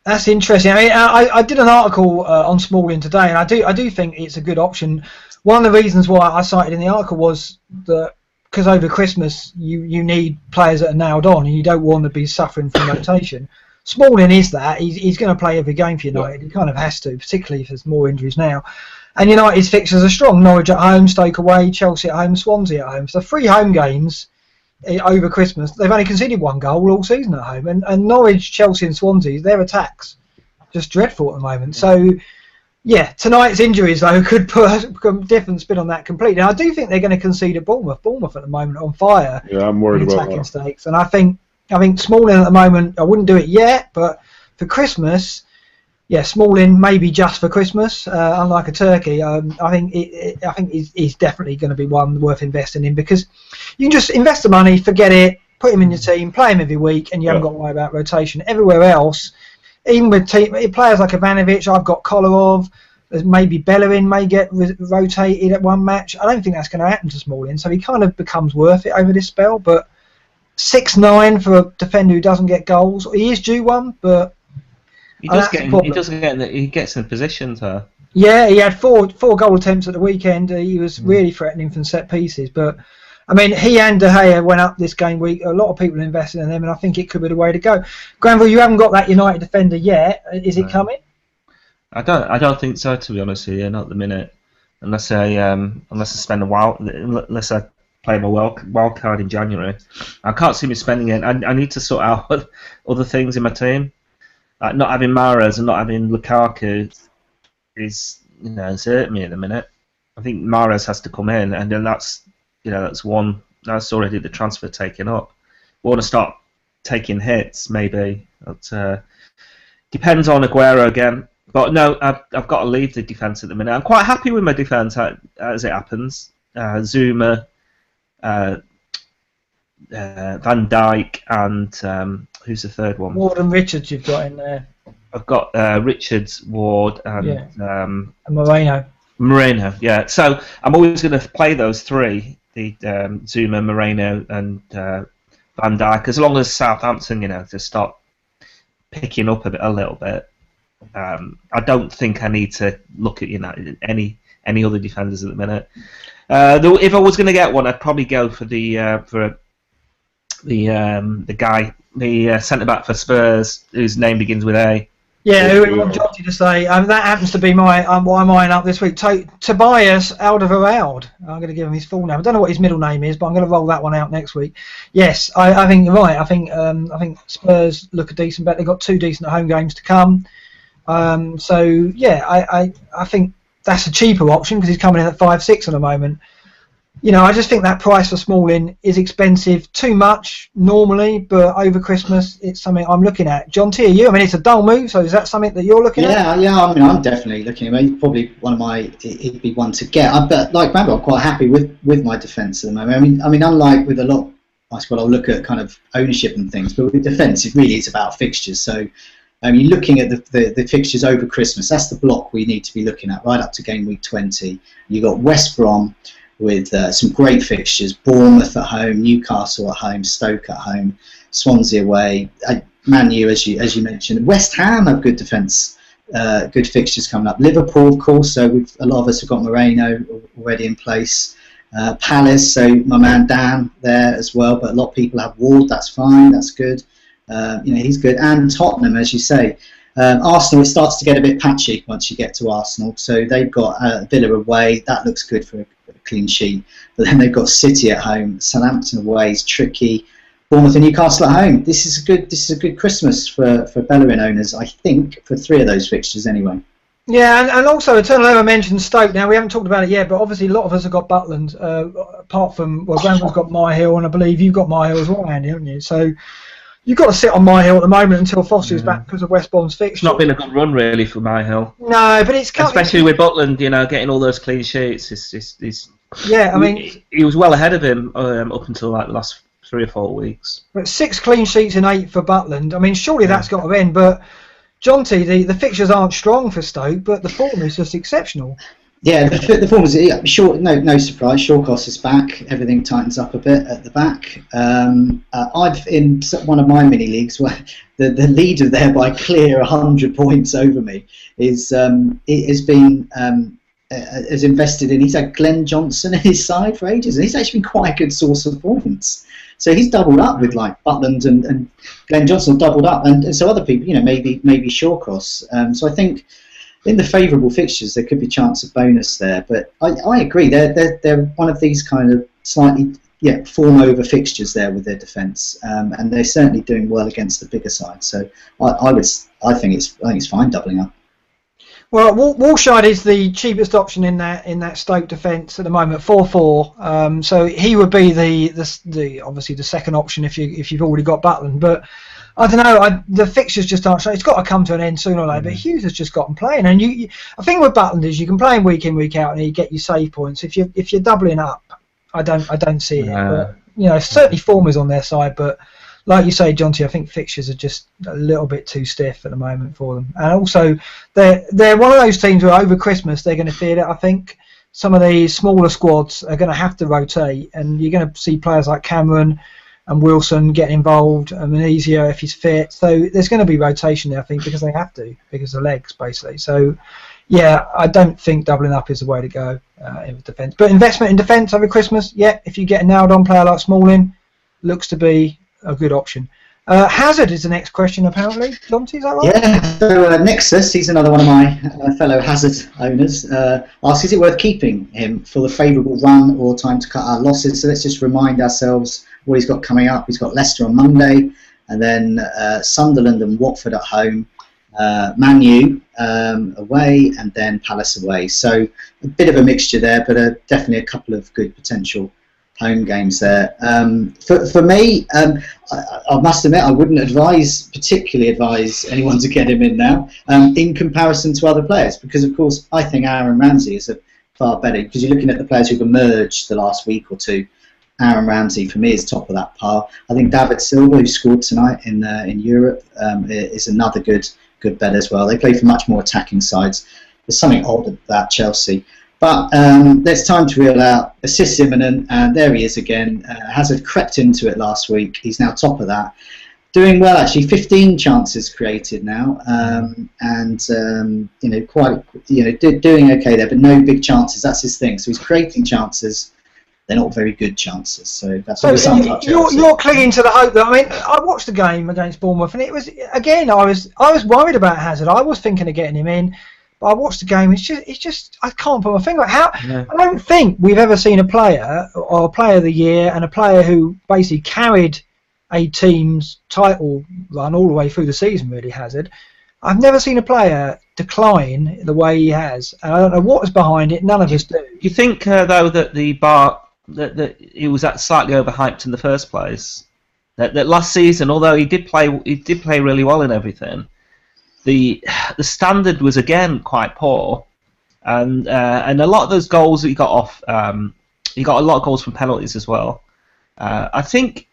That's interesting. I mean, I did an article on Smalling today, and I do think it's a good option. One of the reasons why I cited in the article was that because over Christmas you need players that are nailed on, and you don't want to be suffering from rotation. Smalling is that. He's going to play every game for United. He kind of has to, particularly if there's more injuries now. And United's fixtures are strong. Norwich at home, Stoke away, Chelsea at home, Swansea at home. So 3 home games over Christmas. They've only conceded 1 goal all season at home. And Norwich, Chelsea and Swansea, their attacks just dreadful at the moment. So, yeah, tonight's injuries, though, could put a different spin on that completely. And I do think they're going to concede at Bournemouth. Bournemouth at the moment on fire. Yeah, I'm worried about attacking stakes. And I think Smalling at the moment, I wouldn't do it yet, but for Christmas, yeah, Smalling maybe just for Christmas, unlike a turkey. I think he's definitely going to be one worth investing in, because you can just invest the money, forget it, put him in your team, play him every week, and you haven't got to worry about rotation. Everywhere else, even with players like Ivanovic, I've got Kolarov, maybe Bellerin may get rotated at one match. I don't think that's going to happen to Smalling, so he kind of becomes worth it over this spell, but 6'9" for a defender who doesn't get goals. He is due one, but he gets in positions. Yeah, he had four goal attempts at the weekend. He was really threatening from set pieces. But I mean, he and De Gea went up this game week. A lot of people invested in them, and I think it could be the way to go. Granville, you haven't got that United defender yet. Is it coming? I don't think so, to be honest with you. Not at the minute, unless I spend a while, unless I play my wild card in January. I can't see me spending it. I need to sort out other things in my team. Like not having Mahrez and not having Lukaku is hurting me at the minute. I think Mahrez has to come in, and then that's already the transfer taken up. We want to start taking hits, maybe. But, depends on Aguero again. But no, I've got to leave the defence at the minute. I'm quite happy with my defence as it happens. Zuma, Van Dijk, and who's the third one? Ward and Richards you've got in there. I've got Richards, Ward, and and Moreno. Moreno, yeah. So I'm always going to play those three, the Zuma, Moreno, and Van Dijk, as long as Southampton, just start picking up a little bit. I don't think I need to look at any other defenders at the minute. Though if I was going to get one, I'd probably go for the guy, the centre back for Spurs, whose name begins with A. Yeah, who I want Johnny to say. That happens to be my mine up this week. Tobias Alderweireld. I'm going to give him his full name. I don't know what his middle name is, but I'm going to roll that one out next week. Yes, I think you're right. I think Spurs look a decent bet. They've got 2 decent home games to come. So yeah, I think that's a cheaper option because he's coming in at 5.6 at the moment. I just think that price for Smalling is expensive, too much normally, but over Christmas it's something I'm looking at. John T, are you? I mean, it's a dull move, so is that something that you're looking at? Yeah. I mean, I'm definitely looking at him. He's probably he'd be one to get. But like Mabel, I'm quite happy with my defence at the moment. I mean, unlike with a lot, I suppose I'll look at kind of ownership and things, but with defence, it really is about fixtures. So you're looking at the fixtures over Christmas. That's the block we need to be looking at right up to game week 20. You've got West Brom with some great fixtures: Bournemouth at home, Newcastle at home, Stoke at home, Swansea away, Man U as you mentioned. West Ham have good defence, good fixtures coming up. Liverpool, of course, so a lot of us have got Moreno already in place. Palace, so my man Dan there as well, but a lot of people have Ward. That's fine, that's good. He's good. And Tottenham, as you say. Arsenal, it starts to get a bit patchy once you get to Arsenal. So they've got Villa away. That looks good for a clean sheet. But then they've got City at home. Southampton away is tricky. Bournemouth and Newcastle at home. This is a good Christmas for Bellerin owners, I think, for 3 of those fixtures anyway. Yeah, and also Eternal Ever mentioned Stoke. Now we haven't talked about it yet, but obviously a lot of us have got Butland. Apart from Granville's got My Hill, and I believe you've got My Hill as well, Andy, haven't you? So you've got to sit on My Hill at the moment until Foster's back because of West Brom's fixture. It's not been a good run really for My Hill. No, but it's especially with Butland, getting all those clean sheets. Yeah, I mean, he was well ahead of him up until like the last 3 or 4 weeks. But 6 clean sheets in 8 for Butland. I mean, surely that's got to end. But John T, the fixtures aren't strong for Stoke, but the form is just exceptional. Yeah, the form is no surprise. Shawcross is back. Everything tightens up a bit at the back. I've in one of my mini leagues where the leader there by clear 100 points over me has invested in. He's had Glenn Johnson in his side for ages, and he's actually been quite a good source of points. So he's doubled up with like Butland and Glenn Johnson doubled up, and so other people, maybe Shawcross. So I think in the favourable fixtures there could be chance of bonus there. But I agree, they're one of these kind of slightly form over fixtures there with their defence, and they're certainly doing well against the bigger side. So I think it's fine doubling up. Well, Walshide is the cheapest option in that Stoke defence at the moment, 4.4. So he would be the obviously the second option if you've already got Butland. But I don't know, the fixtures just aren't. It's got to come to an end sooner or later. But Hughes has just got them playing, and I think with Butland is you can play him week in week out, and you get your save points. If you're doubling up, I don't see it. But certainly form is on their side, but like you say, John T, I think fixtures are just a little bit too stiff at the moment for them. And also, they're one of those teams where over Christmas they're going to feel it. I think some of the smaller squads are going to have to rotate, and you're going to see players like Cameron and Wilson getting involved, and easier if he's fit. So there's going to be rotation there, I think, because they have to, because of legs, basically. So, yeah, I don't think doubling up is the way to go in defence. But investment in defence over Christmas, if you get a nailed-on player like Smalling, looks to be a good option. Hazard is the next question, apparently. Dante, is that right? Yeah, so Nexus, he's another one of my fellow Hazard owners, asks, is it worth keeping him for the favourable run or time to cut our losses? So let's just remind ourselves what he's got coming up. He's got Leicester on Monday, and then Sunderland and Watford at home, Man U away, and then Palace away. So a bit of a mixture there, but definitely a couple of good potential home games there. For me, I must admit, I wouldn't particularly advise anyone to get him in now, in comparison to other players, because of course I think Aaron Ramsey is a far better, because you're looking at the players who've emerged the last week or two. Aaron Ramsey for me is top of that pile. I think David Silva, who scored tonight in Europe, is another good bet as well. They play for much more attacking sides. There's something odd about Chelsea. But there's time to reel out. Assists imminent, and there he is again. Hazard crept into it last week. He's now top of that. Doing well, actually. 15 chances created now, doing okay there, but no big chances. That's his thing. So he's creating chances. They're not very good chances. So that's what you're clinging to the hope that, I mean, I watched the game against Bournemouth, and it was, again, I was worried about Hazard. I was thinking of getting him in. But I watched the game. It's just I can't put my finger on how. Yeah. I don't think we've ever seen a player or a player of the year and a player who basically carried a team's title run all the way through the season. Really, Hazard. I've never seen a player decline the way he has, and I don't know what is behind it. None of us do. You think though that that he was slightly overhyped in the first place? That last season, although he did play really well in everything. The standard was again quite poor, and a lot of those goals that he got off, he got a lot of goals from penalties as well. I think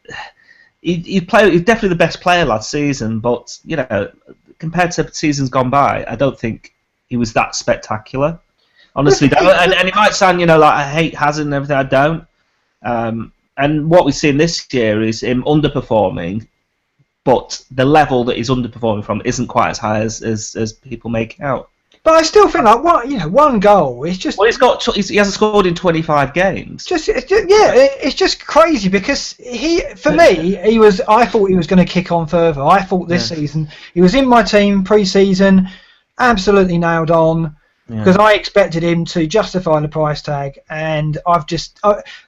he's definitely the best player last season, but compared to seasons gone by, I don't think he was that spectacular. Honestly, and it might sound like I hate Hazard and everything. I don't. And what we've seen this year is him underperforming. But the level that he's underperforming from isn't quite as high as people make out. But I still think one goal is just. Well, he hasn't scored in 25 games. It's just crazy because I thought he was going to kick on further. I thought this season he was in my team pre-season, absolutely nailed on. Because I expected him to justify the price tag, and I've just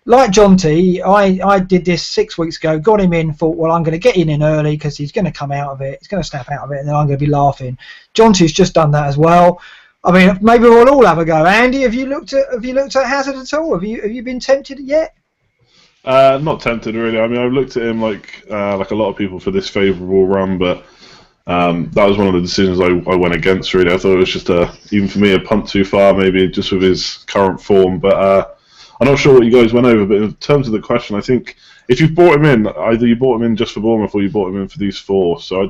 like John T. I did this 6 weeks ago, got him in, thought, well, I'm going to get him in early because he's going to come out of it, he's going to snap out of it, and then I'm going to be laughing. John T.'s just done that as well. I mean, maybe we'll all have a go. Andy, have you looked at Hazard at all? Have you been tempted yet? Not tempted really. I mean, I've looked at him like a lot of people for this favourable run, but. That was one of the decisions I went against, really. I thought it was just, even for me, a punt too far, maybe, just with his current form. But I'm not sure what you guys went over, but in terms of the question, I think if you've bought him in, either you bought him in just for Bournemouth or you bought him in for these four. So I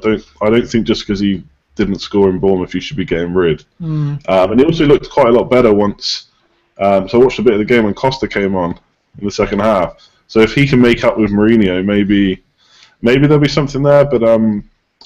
don't think just because he didn't score in Bournemouth, you should be getting rid. And he also looked quite a lot better once. So I watched a bit of the game when Costa came on in the second half. So if he can make up with Mourinho, maybe there'll be something there, but...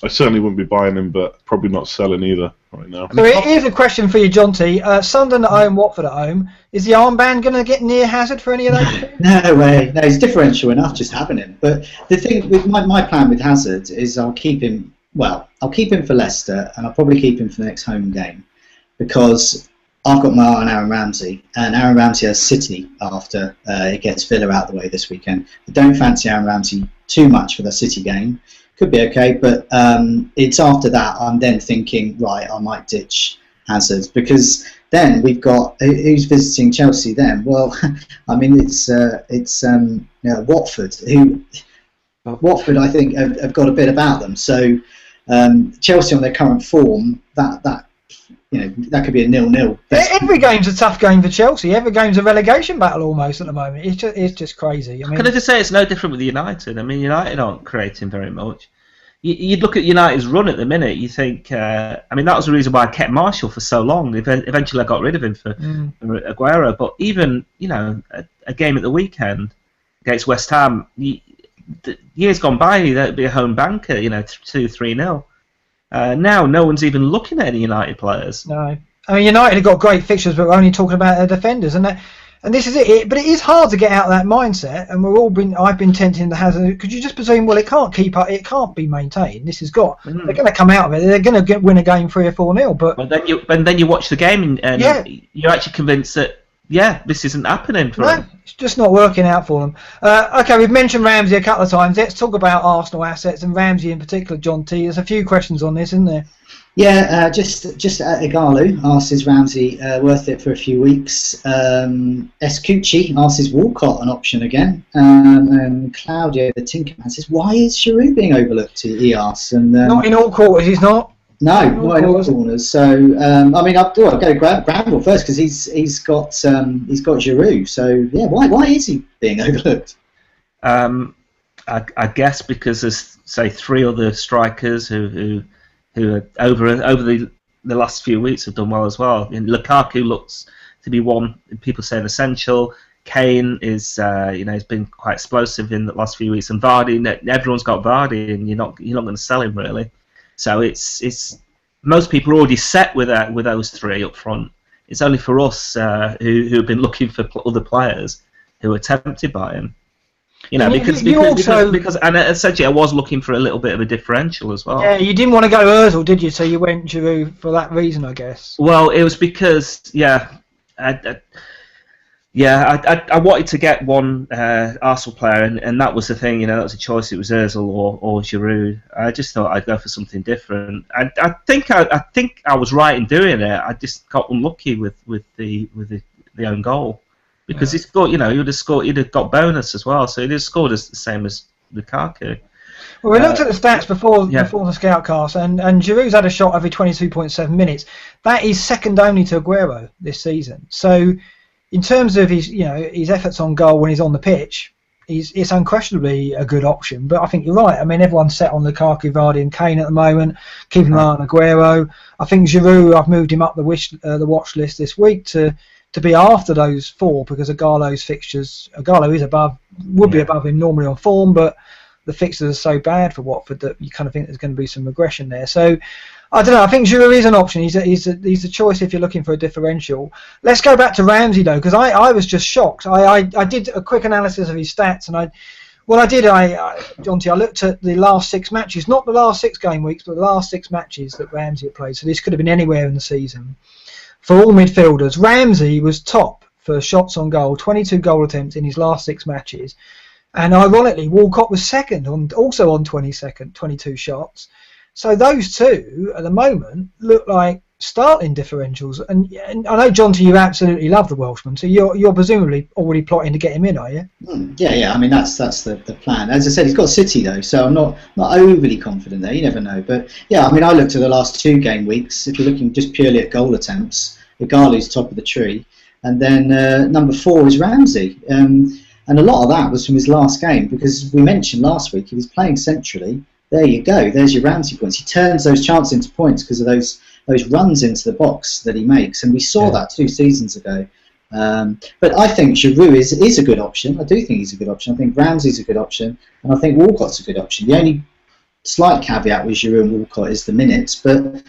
I certainly wouldn't be buying him, but probably not selling either right now. So here's a question for you, John T. Sunderland at home, Watford at home. Is the armband going to get near Hazard for any of those? No way. No, he's differential enough just having him. But the thing with my plan with Hazard is I'll keep him for Leicester, and I'll probably keep him for the next home game because I've got my eye on Aaron Ramsey, and Aaron Ramsey has City after he gets Villa out the way this weekend. I don't fancy Aaron Ramsey too much for the City game. Could be okay, but it's after that I'm then thinking, right, I might ditch Hazard because then we've got who's visiting Chelsea then? Well, I mean it's Watford Watford I think have got a bit about them. So Chelsea on their current form that could be a 0-0. Every game's a tough game for Chelsea. Every game's a relegation battle almost at the moment. It's just crazy. I mean, can I just say it's no different with United? I mean, United aren't creating very much. You'd look at United's run at the minute. You think, that was the reason why I kept Martial for so long. Eventually, I got rid of him for Aguero. But even a game at the weekend against West Ham, years gone by, that'd be a home banker. 2-3-0. Now no one's even looking at any United players. No, I mean United have got great fixtures, but we're only talking about their defenders, and this is it. But it is hard to get out of that mindset, and I've been tempted to Hazard because you just presume, well, it can't keep up, it can't be maintained. This has got. They're going to come out of it. They're going to win a game 3 or 4-0. But then you watch the game and you're actually convinced that. Yeah, this isn't happening for them. It's just not working out for them. Okay, we've mentioned Ramsey a couple of times. Let's talk about Arsenal assets and Ramsey in particular, John T. There's a few questions on this, isn't there? Yeah, just Igalu asks, is Ramsey worth it for a few weeks? Escucci asks, is Walcott an option again? And Claudio, the Tinkerman, says, why is Giroud being overlooked? He asks. And, not in all quarters, he's not. No, not in all corners. So I'll go to Bramble first because he's got Giroud. So yeah, why is he being overlooked? I guess because there's, say, 3 other strikers who are over the last few weeks have done well as well. And Lukaku looks to be one people say an essential. Kane is he's been quite explosive in the last few weeks, and Vardy. Everyone's got Vardy, and you're not going to sell him really. So it's most people are already set with those 3 up front. It's only for us who have been looking for other players who are tempted by him. Because and essentially I was looking for a little bit of a differential as well. Yeah, you didn't want to go Ozil, did you? So you went Giroud for that reason, I guess. Well, it was because I wanted to get one Arsenal player, and that was the thing. That was a choice. It was Ozil or Giroud. I just thought I'd go for something different. I think I was right in doing it. I just got unlucky with the own goal. Because he scored, he'd have got bonus as well, so he'd have scored the same as Lukaku. Well, we looked at the stats before the Scoutcast, and Giroud's had a shot every 22.7 minutes. That is second only to Aguero this season. So, in terms of his efforts on goal when he's on the pitch, it's unquestionably a good option. But I think you're right. I mean, everyone's set on Lukaku, Vardy, and Kane at the moment. Keeping an eye on Aguero. I think Giroud, I've moved him up the watch list this week to be after those 4 because Agallo's fixtures. Agallo would be above him normally on form, but the fixtures are so bad for Watford that you kind of think there's going to be some regression there. So I don't know. I think Giroud is an option. He's a choice if you're looking for a differential. Let's go back to Ramsey though, because I was just shocked. I did a quick analysis of his stats, and I looked at the last 6 matches, not the last 6 game weeks, but the last 6 matches that Ramsey had played. So this could have been anywhere in the season. For all midfielders, Ramsey was top for shots on goal, 22 goal attempts in his last 6 matches. And ironically, Walcott was second, also on 22 shots. So those 2, at the moment, look like starting differentials. And I know, John, you absolutely love the Welshman, so you're presumably already plotting to get him in, are you? Yeah. I mean, that's the plan. As I said, he's got City, though, so I'm not overly confident there. You never know. But, yeah, I mean, I looked at the last 2 game weeks. If you're looking just purely at goal attempts, Igalo's top of the tree. And then number 4 is Ramsey. And a lot of that was from his last game, because we mentioned last week he was playing centrally. There you go. There's your Ramsey points. He turns those chances into points because of those runs into the box that he makes. And we saw that 2 seasons ago. But I think Giroud is a good option. I do think he's a good option. I think Ramsey's a good option. And I think Walcott's a good option. The only slight caveat with Giroud and Walcott is the minutes. But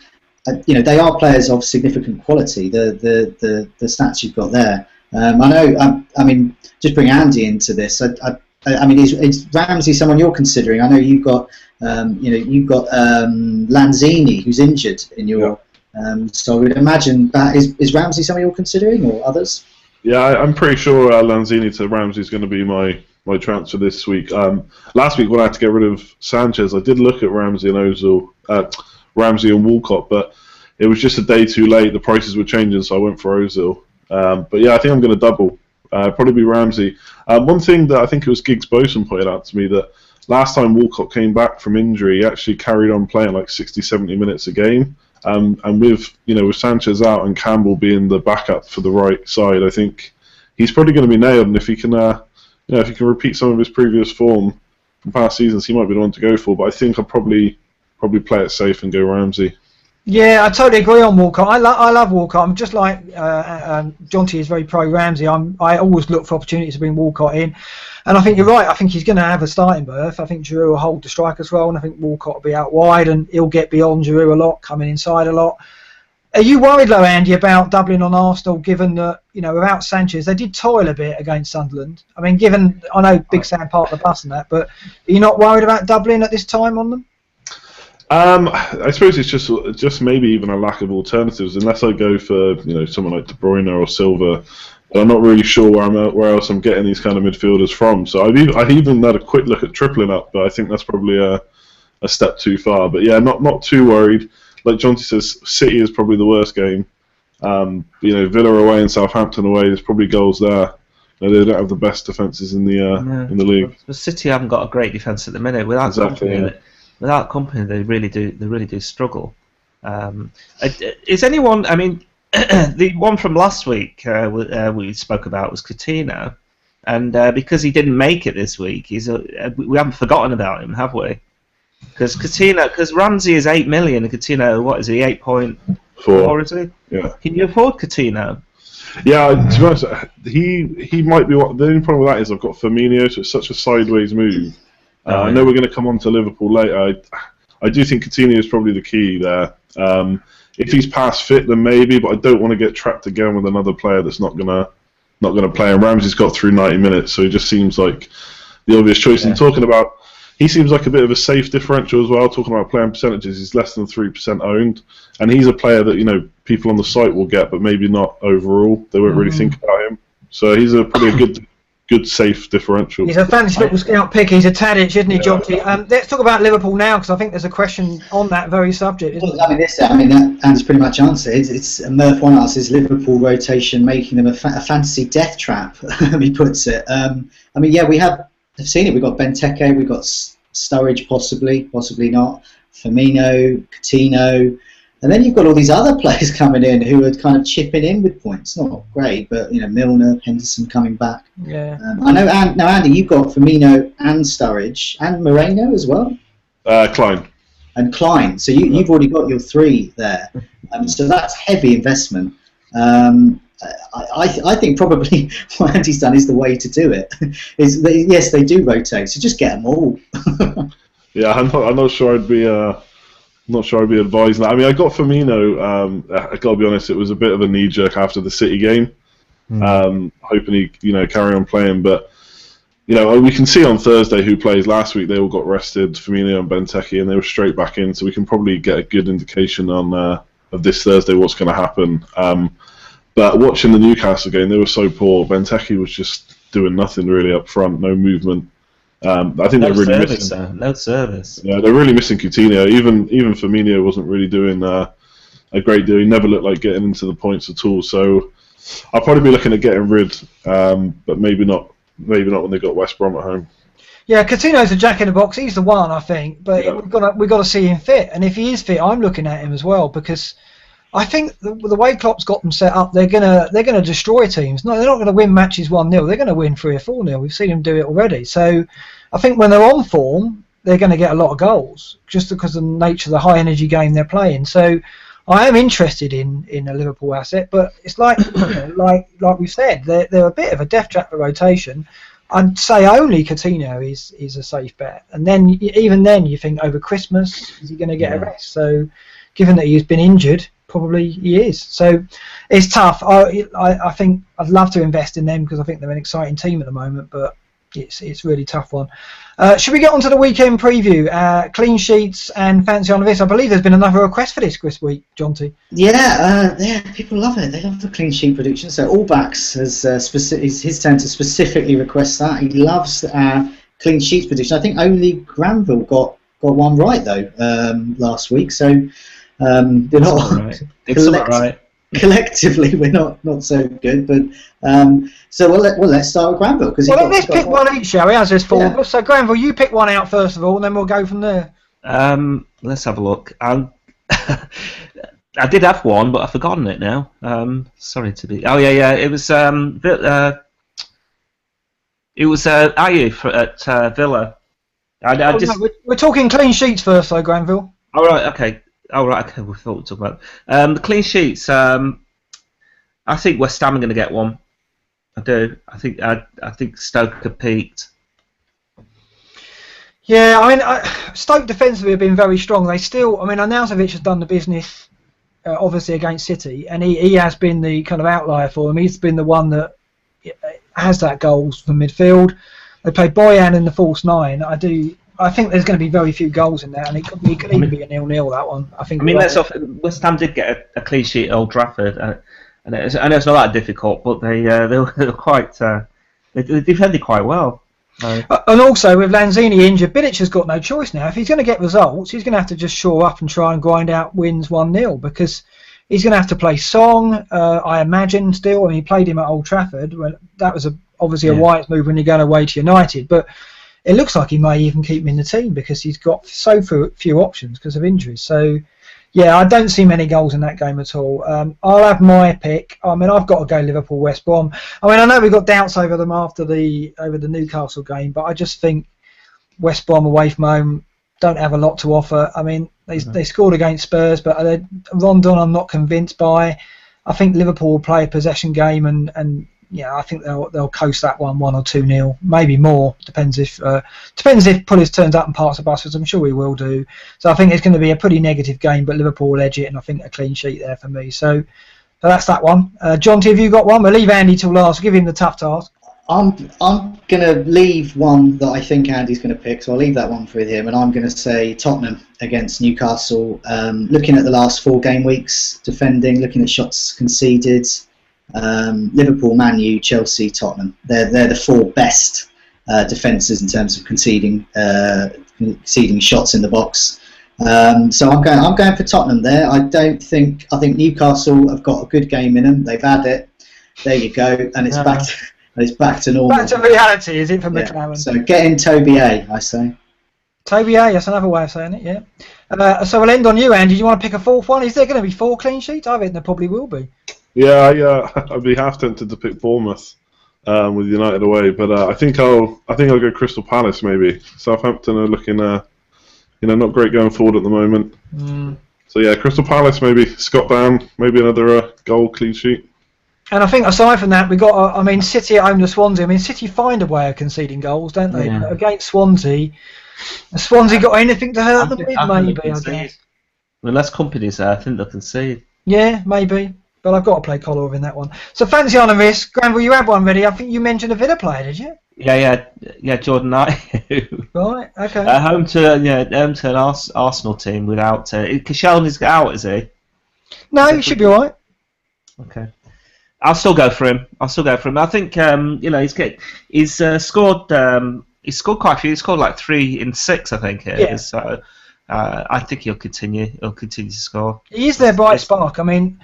they are players of significant quality. The stats you've got there. I know. I mean, just bring Andy into this. I mean, is Ramsey someone you're considering? I know you've got Lanzini, who's injured in your. So I would imagine that is Ramsey someone you're considering, or others? Yeah, I'm pretty sure Lanzini to Ramsey is going to be my transfer this week. Last week when I had to get rid of Sanchez, I did look at Ramsey and Ozil, Ramsey and Walcott, but it was just a day too late. The prices were changing, so I went for Ozil. But yeah, I think I'm going to double. Probably be Ramsey. One thing that I think it was Giggs Bosun pointed out to me, that last time Walcott came back from injury, he actually carried on playing like 60, 70 minutes a game. And with Sanchez out and Campbell being the backup for the right side, I think he's probably going to be nailed. And if he can, if he can repeat some of his previous form from past seasons, he might be the one to go for. But I think I'll probably play it safe and go Ramsey. Yeah, I totally agree on Walcott. I love Walcott. I'm just like John T is very pro Ramsey. I always look for opportunities to bring Walcott in, and I think you're right. I think he's going to have a starting berth. I think Giroud will hold the striker's role, and I think Walcott will be out wide, and he'll get beyond Giroud a lot, coming inside a lot. Are you worried, though, Andy, about doubling on Arsenal, given that without Sanchez they did toil a bit against Sunderland? I mean, I know Big Sam part of the bus and that, but are you not worried about doubling at this time on them? I suppose it's just maybe even a lack of alternatives, unless I go for someone like De Bruyne or Silva. But I'm not really sure where else I'm getting these kind of midfielders from. So I've even had a quick look at tripling up, but I think that's probably a step too far. But yeah, not too worried. Like Jonty says, City is probably the worst game. Villa away and Southampton away, there's probably goals there. They don't have the best defences in the league. But City haven't got a great defence at the minute. Without company, they really do struggle. Is anyone? I mean, the one from last week we spoke about was Coutinho. and because he didn't make it this week, we haven't forgotten about him, have we? Because Ramsey is 8 million, and Coutinho, what is he, 8.4? Is he? Yeah. Can you afford Coutinho? Yeah, to be honest, he might be. The only problem with that is I've got Firmino, so it's such a sideways move. I know we're going to come on to Liverpool later. I do think Coutinho is probably the key there. If he's past fit, then maybe, but I don't want to get trapped again with another player that's not gonna play. And Ramsey's got through 90 minutes, so he just seems like the obvious choice. Yeah. And talking about, he seems like a bit of a safe differential as well. Talking about playing percentages, he's less than 3% owned, and he's a player that people on the site will get, but maybe not overall. They won't really think about him. So he's a pretty good safe differential. He's a fancy little scout pick. He's a Tadic, isn't he, Jonty? Let's talk about Liverpool now, because I think there's a question on that very subject. Isn't that Anne's pretty much answered. It's Murph one asks, Liverpool rotation making them a fantasy death trap? He puts it. We have seen it. We've got Benteke, we've got Sturridge, possibly not. Firmino, Coutinho. And then you've got all these other players coming in who are kind of chipping in with points. Not great, but Milner, Henderson coming back. Yeah. I know. Now, Andy, you've got Firmino and Sturridge and Moreno as well. Klein. And Klein. So you've already got your three there. So that's heavy investment. I think probably what Andy's done is the way to do it. Yes, they do rotate, so just get them all. Yeah, I'm not sure I'd be. Not sure I'd be advising that. I mean, I got Firmino. I got to be honest, it was a bit of a knee jerk after the City game. Hoping he, carry on playing, but we can see on Thursday who plays. Last week they all got rested, Firmino and Benteke, and they were straight back in. So we can probably get a good indication on of this Thursday what's going to happen. But watching the Newcastle game, they were so poor. Benteke was just doing nothing really up front, no movement. I think they're really missing. No service. Yeah, they're really missing Coutinho. Even Firmino wasn't really doing a great deal. He never looked like getting into the points at all. So I'll probably be looking at getting rid, but maybe not when they got West Brom at home. Yeah, Coutinho's a jack in the box. He's the one, I think. But we've got to see him fit. And if he is fit, I'm looking at him as well, because I think the way Klopp's got them set up, they're gonna destroy teams. No, they're not going to win matches 1-0. They're going to win 3 or 4-0. We've seen them do it already. So I think when they're on form, they're going to get a lot of goals, just because of the nature of the high energy game they're playing. So I am interested in a Liverpool asset, but it's like like we've said, they're a bit of a death trap for rotation. I'd say only Coutinho is a safe bet, and then even then you think over Christmas is he going to get a rest? So given that he's been injured, probably he is. So it's tough. I think I'd love to invest in them because I think they're an exciting team at the moment, but it's a really tough one. Should we get on to the weekend preview? Clean sheets and fancy on this. I believe there's been another request for this week, Jonty. Yeah, people love it. They love the clean sheet prediction. So Allbacks has his turn to specifically request that. He loves clean sheets prediction. I think only Granville got one right though last week. So they're not right. Collectively, we're not so good, but so let's start with Granville because let's pick one each, shall we? As there's four of us. So Granville, you pick one out first of all, and then we'll go from there. Let's have a look. I did have one, but I've forgotten it now. Sorry to be. Oh yeah. It was Ayew at Villa. We're talking clean sheets first, though, Granville. All right. Okay. Oh right, okay. We thought we were talking about the clean sheets. I think West Ham are going to get one. I do. I think Stoke have peaked. Yeah, I mean, Stoke defensively have been very strong. They still, I mean, Arnautovic has done the business, obviously against City, and he has been the kind of outlier for them. He's been the one that has that goals from midfield. They play Boyan in the false nine. I think there's going to be very few goals in there, and it could even be a 0-0 that one. West Ham did get a clean sheet at Old Trafford, and it's not that difficult, but they were quite they defended quite well. And also with Lanzini injured, Bilic has got no choice now. If he's going to get results, he's going to have to just shore up and try and grind out wins 1-0 because he's going to have to play Song. I imagine still. I mean, he played him at Old Trafford. That was obviously a wise move when you're going away to United, but it looks like he may even keep him in the team because he's got so few options because of injuries. So, Yeah, I don't see many goals in that game at all. I'll have my pick. I mean, I've got to go Liverpool West Brom. I mean, I know we got doubts over them over the Newcastle game, but I just think West Brom away from home don't have a lot to offer. I mean, they scored against Spurs, but Rondon I'm not convinced by. I think Liverpool will play a possession game, and yeah, I think they'll coast that 1 or 2-0, maybe more. Depends if Pulis turns up and parks the bus, as I'm sure he will do. So I think it's going to be a pretty negative game, but Liverpool will edge it, and I think a clean sheet there for me. So that's that one. John T, have you got one? We'll leave Andy till last. We'll give him the tough task. I'm going to leave one that I think Andy's going to pick, so I'll leave that one for him, and I'm going to say Tottenham against Newcastle. Looking at the last 4 game weeks, defending, looking at shots conceded, Liverpool, Man U, Chelsea, Tottenham. They're the 4 best defences in terms of conceding shots in the box. So I'm going for Tottenham there. I think Newcastle have got a good game in them. They've had it. There you go, and it's back. It's back to normal. Back to reality, is it, for McLaren? So get in Toby A, I say. Toby A, that's another way of saying it, yeah. So we'll end on you, Andy. Do you want to pick a 4th one? Is there going to be 4 clean sheets? I think there probably will be. Yeah, I'd be half tempted to pick Bournemouth with United away, but I think I'll go Crystal Palace maybe. Southampton are looking, not great going forward at the moment. So yeah, Crystal Palace maybe. Scott down, maybe another goal clean sheet. And I think aside from that, we got. City at home to Swansea. I mean, City find a way of conceding goals, don't they? Yeah. Against Swansea, has Swansea got anything to hurt them with? Maybe, I guess. Unless Company's there, I think they'll concede. Yeah, maybe. But I've got to play Collar in that one. So fancy on a risk. Granville, you had one ready. I think you mentioned a Villa player, did you? Yeah, Jordan Knight. Right, okay. Home to an Arsenal team without... Koscielny's out, is he? No, he should be alright. Okay. I'll still go for him. I think he's scored quite a few. He scored like 3 in 6, I think it is. So I think he'll continue to score. He is their bright spark. I mean,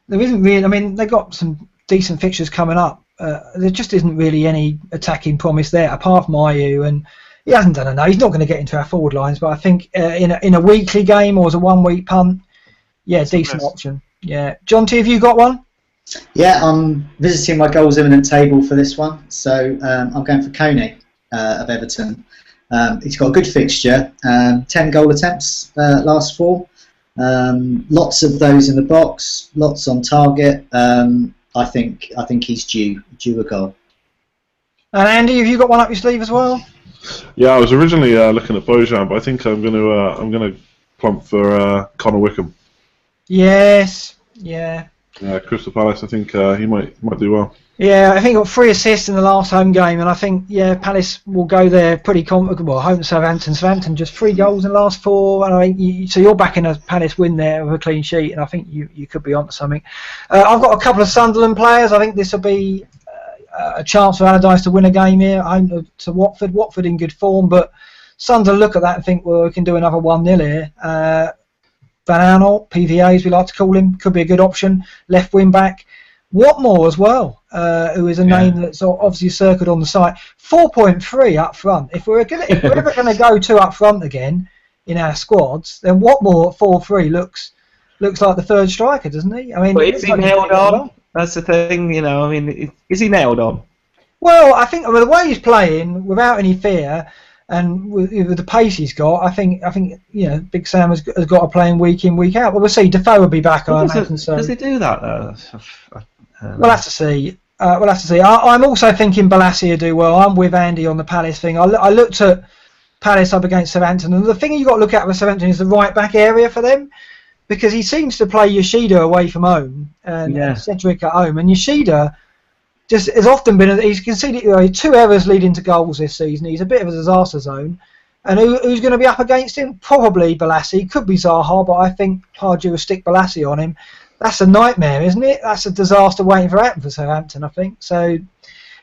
there isn't really. I mean, they got some decent fixtures coming up. There just isn't really any attacking promise there apart from Ayew, and he hasn't done enough. He's not going to get into our forward lines, but I think in a weekly game or as a 1 week punt, decent option. Yeah, John T, have you got one? Yeah, I'm visiting my goals imminent table for this one, so I'm going for Coney of Everton. He's got a good fixture, 10 goal attempts last 4, lots of those in the box, lots on target. I think he's due a goal. And Andy, have you got one up your sleeve as well? Yeah, I was originally looking at Bojan, but I think I'm going to plump for Connor Wickham. Yes, yeah. Crystal Palace, I think he might do well. Yeah, I think he got 3 assists in the last home game, and I think Palace will go there pretty comfortable. Home to Southampton. Southampton just 3 goals in the last 4, and I think so you're backing a Palace win there with a clean sheet, and I think you could be onto something. I've got a couple of Sunderland players. I think this will be a chance for Allardyce to win a game here. Home to Watford. Watford in good form, but Sunderland look at that and think, well, we can do another 1-0 here. Van Aanholt, PVA as we like to call him, could be a good option. Left wing back. Watmore as well, who is a name that's obviously circled on the site. 4.3 up front. If we're ever going to go 2 up front again in our squads, then Watmore at 4.3 looks like the 3rd striker, doesn't he? I mean, but is he nailed on? That's the thing, I mean, is he nailed on? Well, I think the way he's playing, without any fear, and with the pace he's got, I think Big Sam has got to play him week in, week out. But we'll see. Defoe will be back, I imagine. Does he do that though? We'll have to see. I'm also thinking Balassi will do well. I'm with Andy on the Palace thing. I looked at Palace up against Southampton, and the thing you've got to look at with Southampton is the right back area for them, because he seems to play Yoshida away from home and Cedric at home, and Yoshida just has often been, he's conceded 2 errors leading to goals this season. He's a bit of a disaster zone. And who's going to be up against him? Probably Balassi. Could be Zaha, but I think Pardew will stick Balassi on him. That's a nightmare, isn't it? That's a disaster waiting for happen for Southampton, I think. So,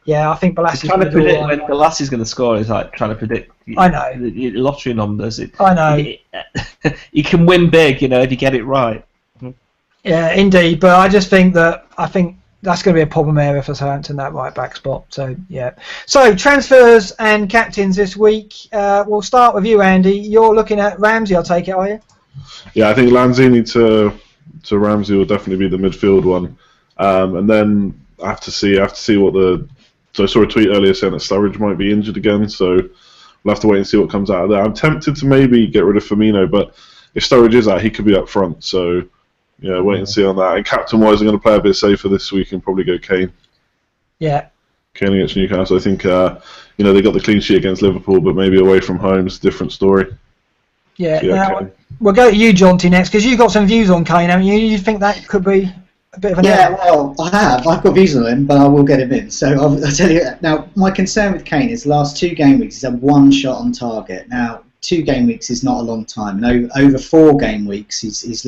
yeah, I think Balassi's trying to predict when Balassi's going to score is like trying to predict the lottery numbers. I know. You can win big, if you get it right. Yeah, indeed. But I just think that's going to be a problem area for Southampton, that right back spot. So, yeah. So, transfers and captains this week. We'll start with you, Andy. You're looking at Ramsey, I'll take it, are you? Yeah, I think Lanzini to Ramsey will definitely be the midfield one, and then I have to see what the. So I saw a tweet earlier saying that Sturridge might be injured again, so we'll have to wait and see what comes out of there. I'm tempted to maybe get rid of Firmino, but if Sturridge is out, he could be up front. So yeah, wait and see on that. And captain-wise, I'm going to play a bit safer this week and probably go Kane. Yeah. Kane against Newcastle. I think they got the clean sheet against Liverpool, but maybe away from home is a different story. Yeah. So, yeah, now, we'll go to you, Jonty, next, because you've got some views on Kane, haven't you? You think that could be a bit of an error? Well, I have. I've got views on him, but I will get him in. So I'll tell you. Now, my concern with Kane is the last 2 game weeks he's had 1 shot on target. Now, 2 game weeks is not a long time, and over 4 game weeks he's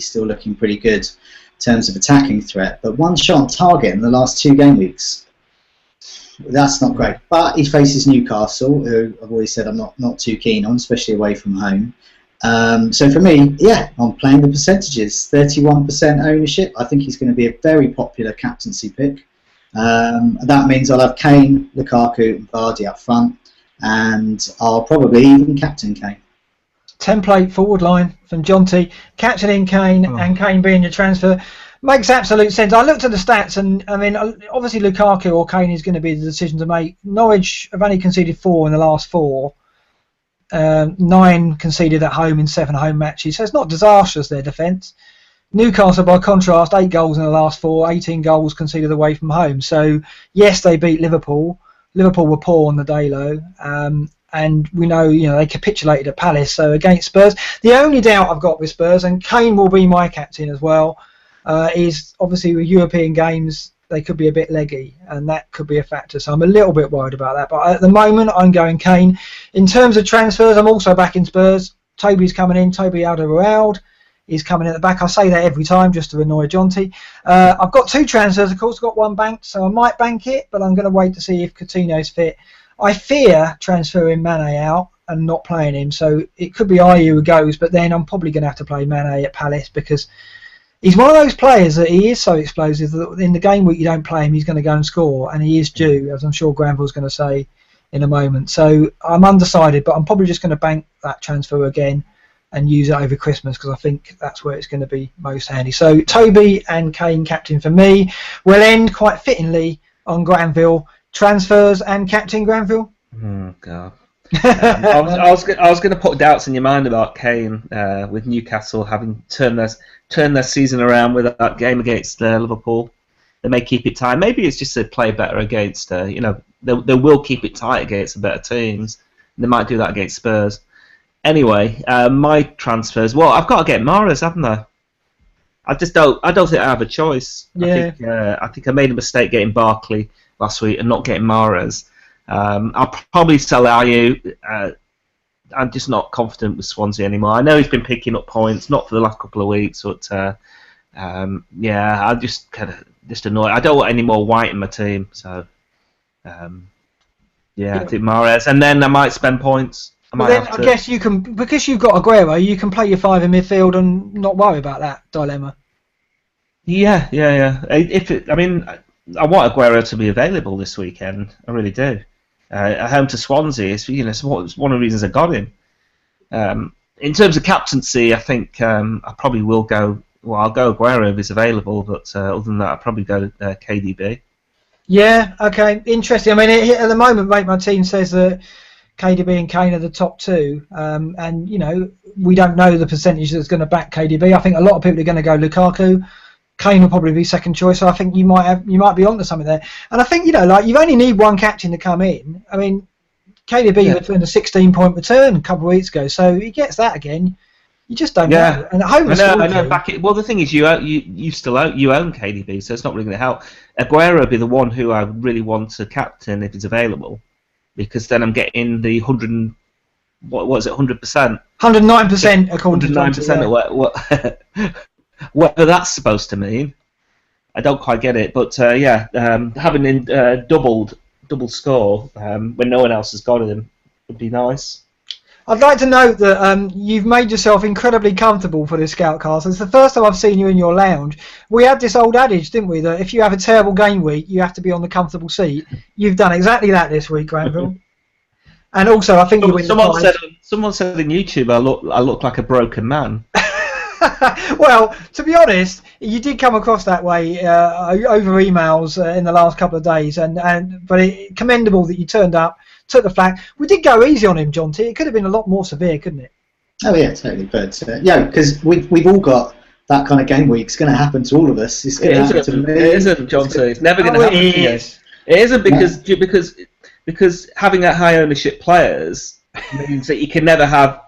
still looking pretty good in terms of attacking threat. But 1 shot on target in the last 2 game weeks, that's not great. But he faces Newcastle, who I've always said I'm not too keen on, especially away from home. So for me, yeah, I'm playing the percentages. 31% ownership. I think he's going to be a very popular captaincy pick. That means I'll have Kane, Lukaku, and Vardy up front, and I'll probably even captain Kane. Template forward line from Jonty, captaining Kane and Kane being your transfer. Makes absolute sense. I looked at the stats, and I mean, obviously Lukaku or Kane is going to be the decision to make. Norwich have only conceded 4 in the last 4. 9 conceded at home in 7 home matches, so it's not disastrous, their defence. Newcastle, by contrast, 8 goals in the last 4, 18 goals conceded away from home. So yes, they beat Liverpool. Liverpool were poor on the day, though, and we know they capitulated at Palace. So against Spurs, the only doubt I've got with Spurs, and Kane will be my captain as well, is obviously with European games they could be a bit leggy, and that could be a factor. So I'm a little bit worried about that. But at the moment, I'm going Kane. In terms of transfers, I'm also backing Spurs. Toby's coming in. Toby Alderweireld is coming in at the back. I say that every time just to annoy Jonty. I've got 2 transfers, of course. I've got 1 banked, so I might bank it, but I'm going to wait to see if Coutinho's fit. I fear transferring Mane out and not playing him, so it could be Ayew who goes, but then I'm probably going to have to play Mane at Palace because he's one of those players that he is so explosive that in the game week you don't play him, he's going to go and score, and he is due, as I'm sure Granville's going to say in a moment. So I'm undecided, but I'm probably just going to bank that transfer again and use it over Christmas because I think that's where it's going to be most handy. So Toby and Kane captain for me. We'll end quite fittingly on Granville. Transfers and captain Granville. Oh God. I was going to put doubts in your mind about Kane with Newcastle having turned their season around with that game against Liverpool. They may keep it tight. Maybe it's just they play better against. They will keep it tight against the better teams. They might do that against Spurs. Anyway, my transfers. Well, I've got to get Mahrez, haven't I? I don't think I have a choice. Yeah. I think I made a mistake getting Barkley last week and not getting Mahrez. I'll probably sell Ayew. I'm just not confident with Swansea anymore. I know he's been picking up points, not for the last couple of weeks, but I'm just kind of annoyed. I don't want any more White in my team, so I think Mahrez, and then I might spend points. I guess you can, because you've got Aguero, you can play your 5 in midfield and not worry about that dilemma. Yeah. I want Aguero to be available this weekend. I really do. At home to Swansea, it's one of the reasons I got him. In terms of captaincy, I think I probably will go. Well, I'll go Aguero if he's available, but other than that, I'll probably go KDB. Yeah. Okay. Interesting. I mean, at the moment, mate, my team says that KDB and Kane are the top 2, and we don't know the percentage that's going to back KDB. I think a lot of people are going to go Lukaku. Kane will probably be second choice, so I think you might be onto something there. And I think you only need 1 captain to come in. I mean, KDB returned a 16-point return a couple of weeks ago, so he gets that again. You just don't know. And at home, I know. Well, the thing is, you own KDB, so it's not really going to help. Aguero would be the one who I really want to captain if he's available, because then I'm getting the 100. What was it? 100%. 109% according to 109% or whatever that's supposed to mean. I don't quite get it, but having double score when no one else has got him would be nice. I'd like to note that you've made yourself incredibly comfortable for this Scoutcast. It's the first time I've seen you in your lounge. We had this old adage, didn't we, that if you have a terrible game week, you have to be on the comfortable seat. You've done exactly that this week, Granville. And also, I think someone said on YouTube I look like a broken man. Well, to be honest, you did come across that way over emails in the last couple of days, but commendable that you turned up, took the flak. We did go easy on him, John T. It could have been a lot more severe, couldn't it? Oh yeah, totally. But yeah, because we've all got that kind of game week. It's going to happen to all of us. It's going to happen to me. It isn't, John T. It's never going to happen to you. It isn't because having that high ownership players means that you can never have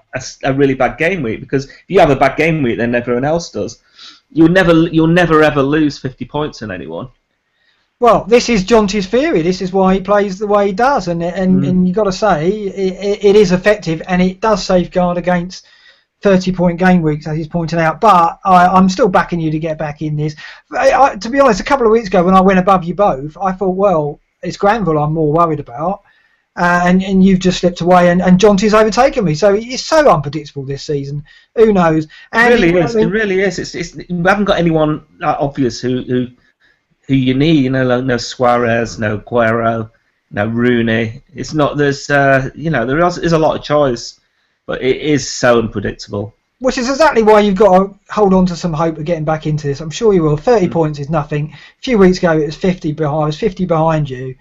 a really bad game week, because if you have a bad game week, then everyone else does. You'll never ever lose 50 points in anyone. Well, this is John T's theory. This is why he plays the way he does, and you've got to say it is effective, and it does safeguard against 30-point game weeks, as he's pointing out. But I'm still backing you to get back in this. To be honest, a couple of weeks ago when I went above you both, I thought, well, it's Granville I'm more worried about. And you've just slipped away, and John T's overtaken me. So it's so unpredictable this season. Who knows? And it really is. We haven't got anyone obvious who you need. You know, no Suarez, no Guerrero, no Rooney. It's not. There's there is a lot of choice, but it is so unpredictable. Which is exactly why you've got to hold on to some hope of getting back into this. I'm sure you will. 30 points is nothing. A few weeks ago it was 50 behind. I was 50 behind you.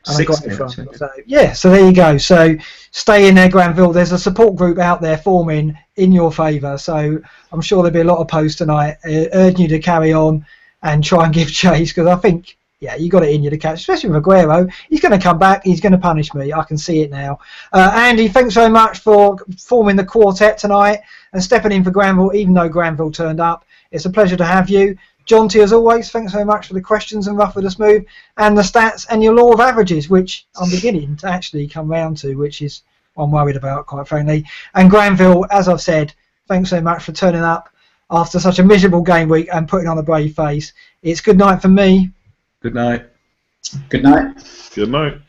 And 60, I got it from. So, yeah, so there you go. So stay in there, Granville. There's a support group out there forming in your favour. So I'm sure there'll be a lot of posts tonight urging you to carry on and try and give chase, because I think, yeah, you got it in you to catch, especially with Aguero. He's going to come back. He's going to punish me. I can see it now. Andy, thanks very much for forming the quartet tonight and stepping in for Granville, even though Granville turned up. It's a pleasure to have you. John T, as always, thanks very much for the questions and rough with the smooth and the stats and your law of averages, which I'm beginning to actually come round to, which is what I'm worried about, quite frankly. And Granville, as I've said, thanks so much for turning up after such a miserable game week and putting on a brave face. It's good night from me. Good night. Good night. Good night.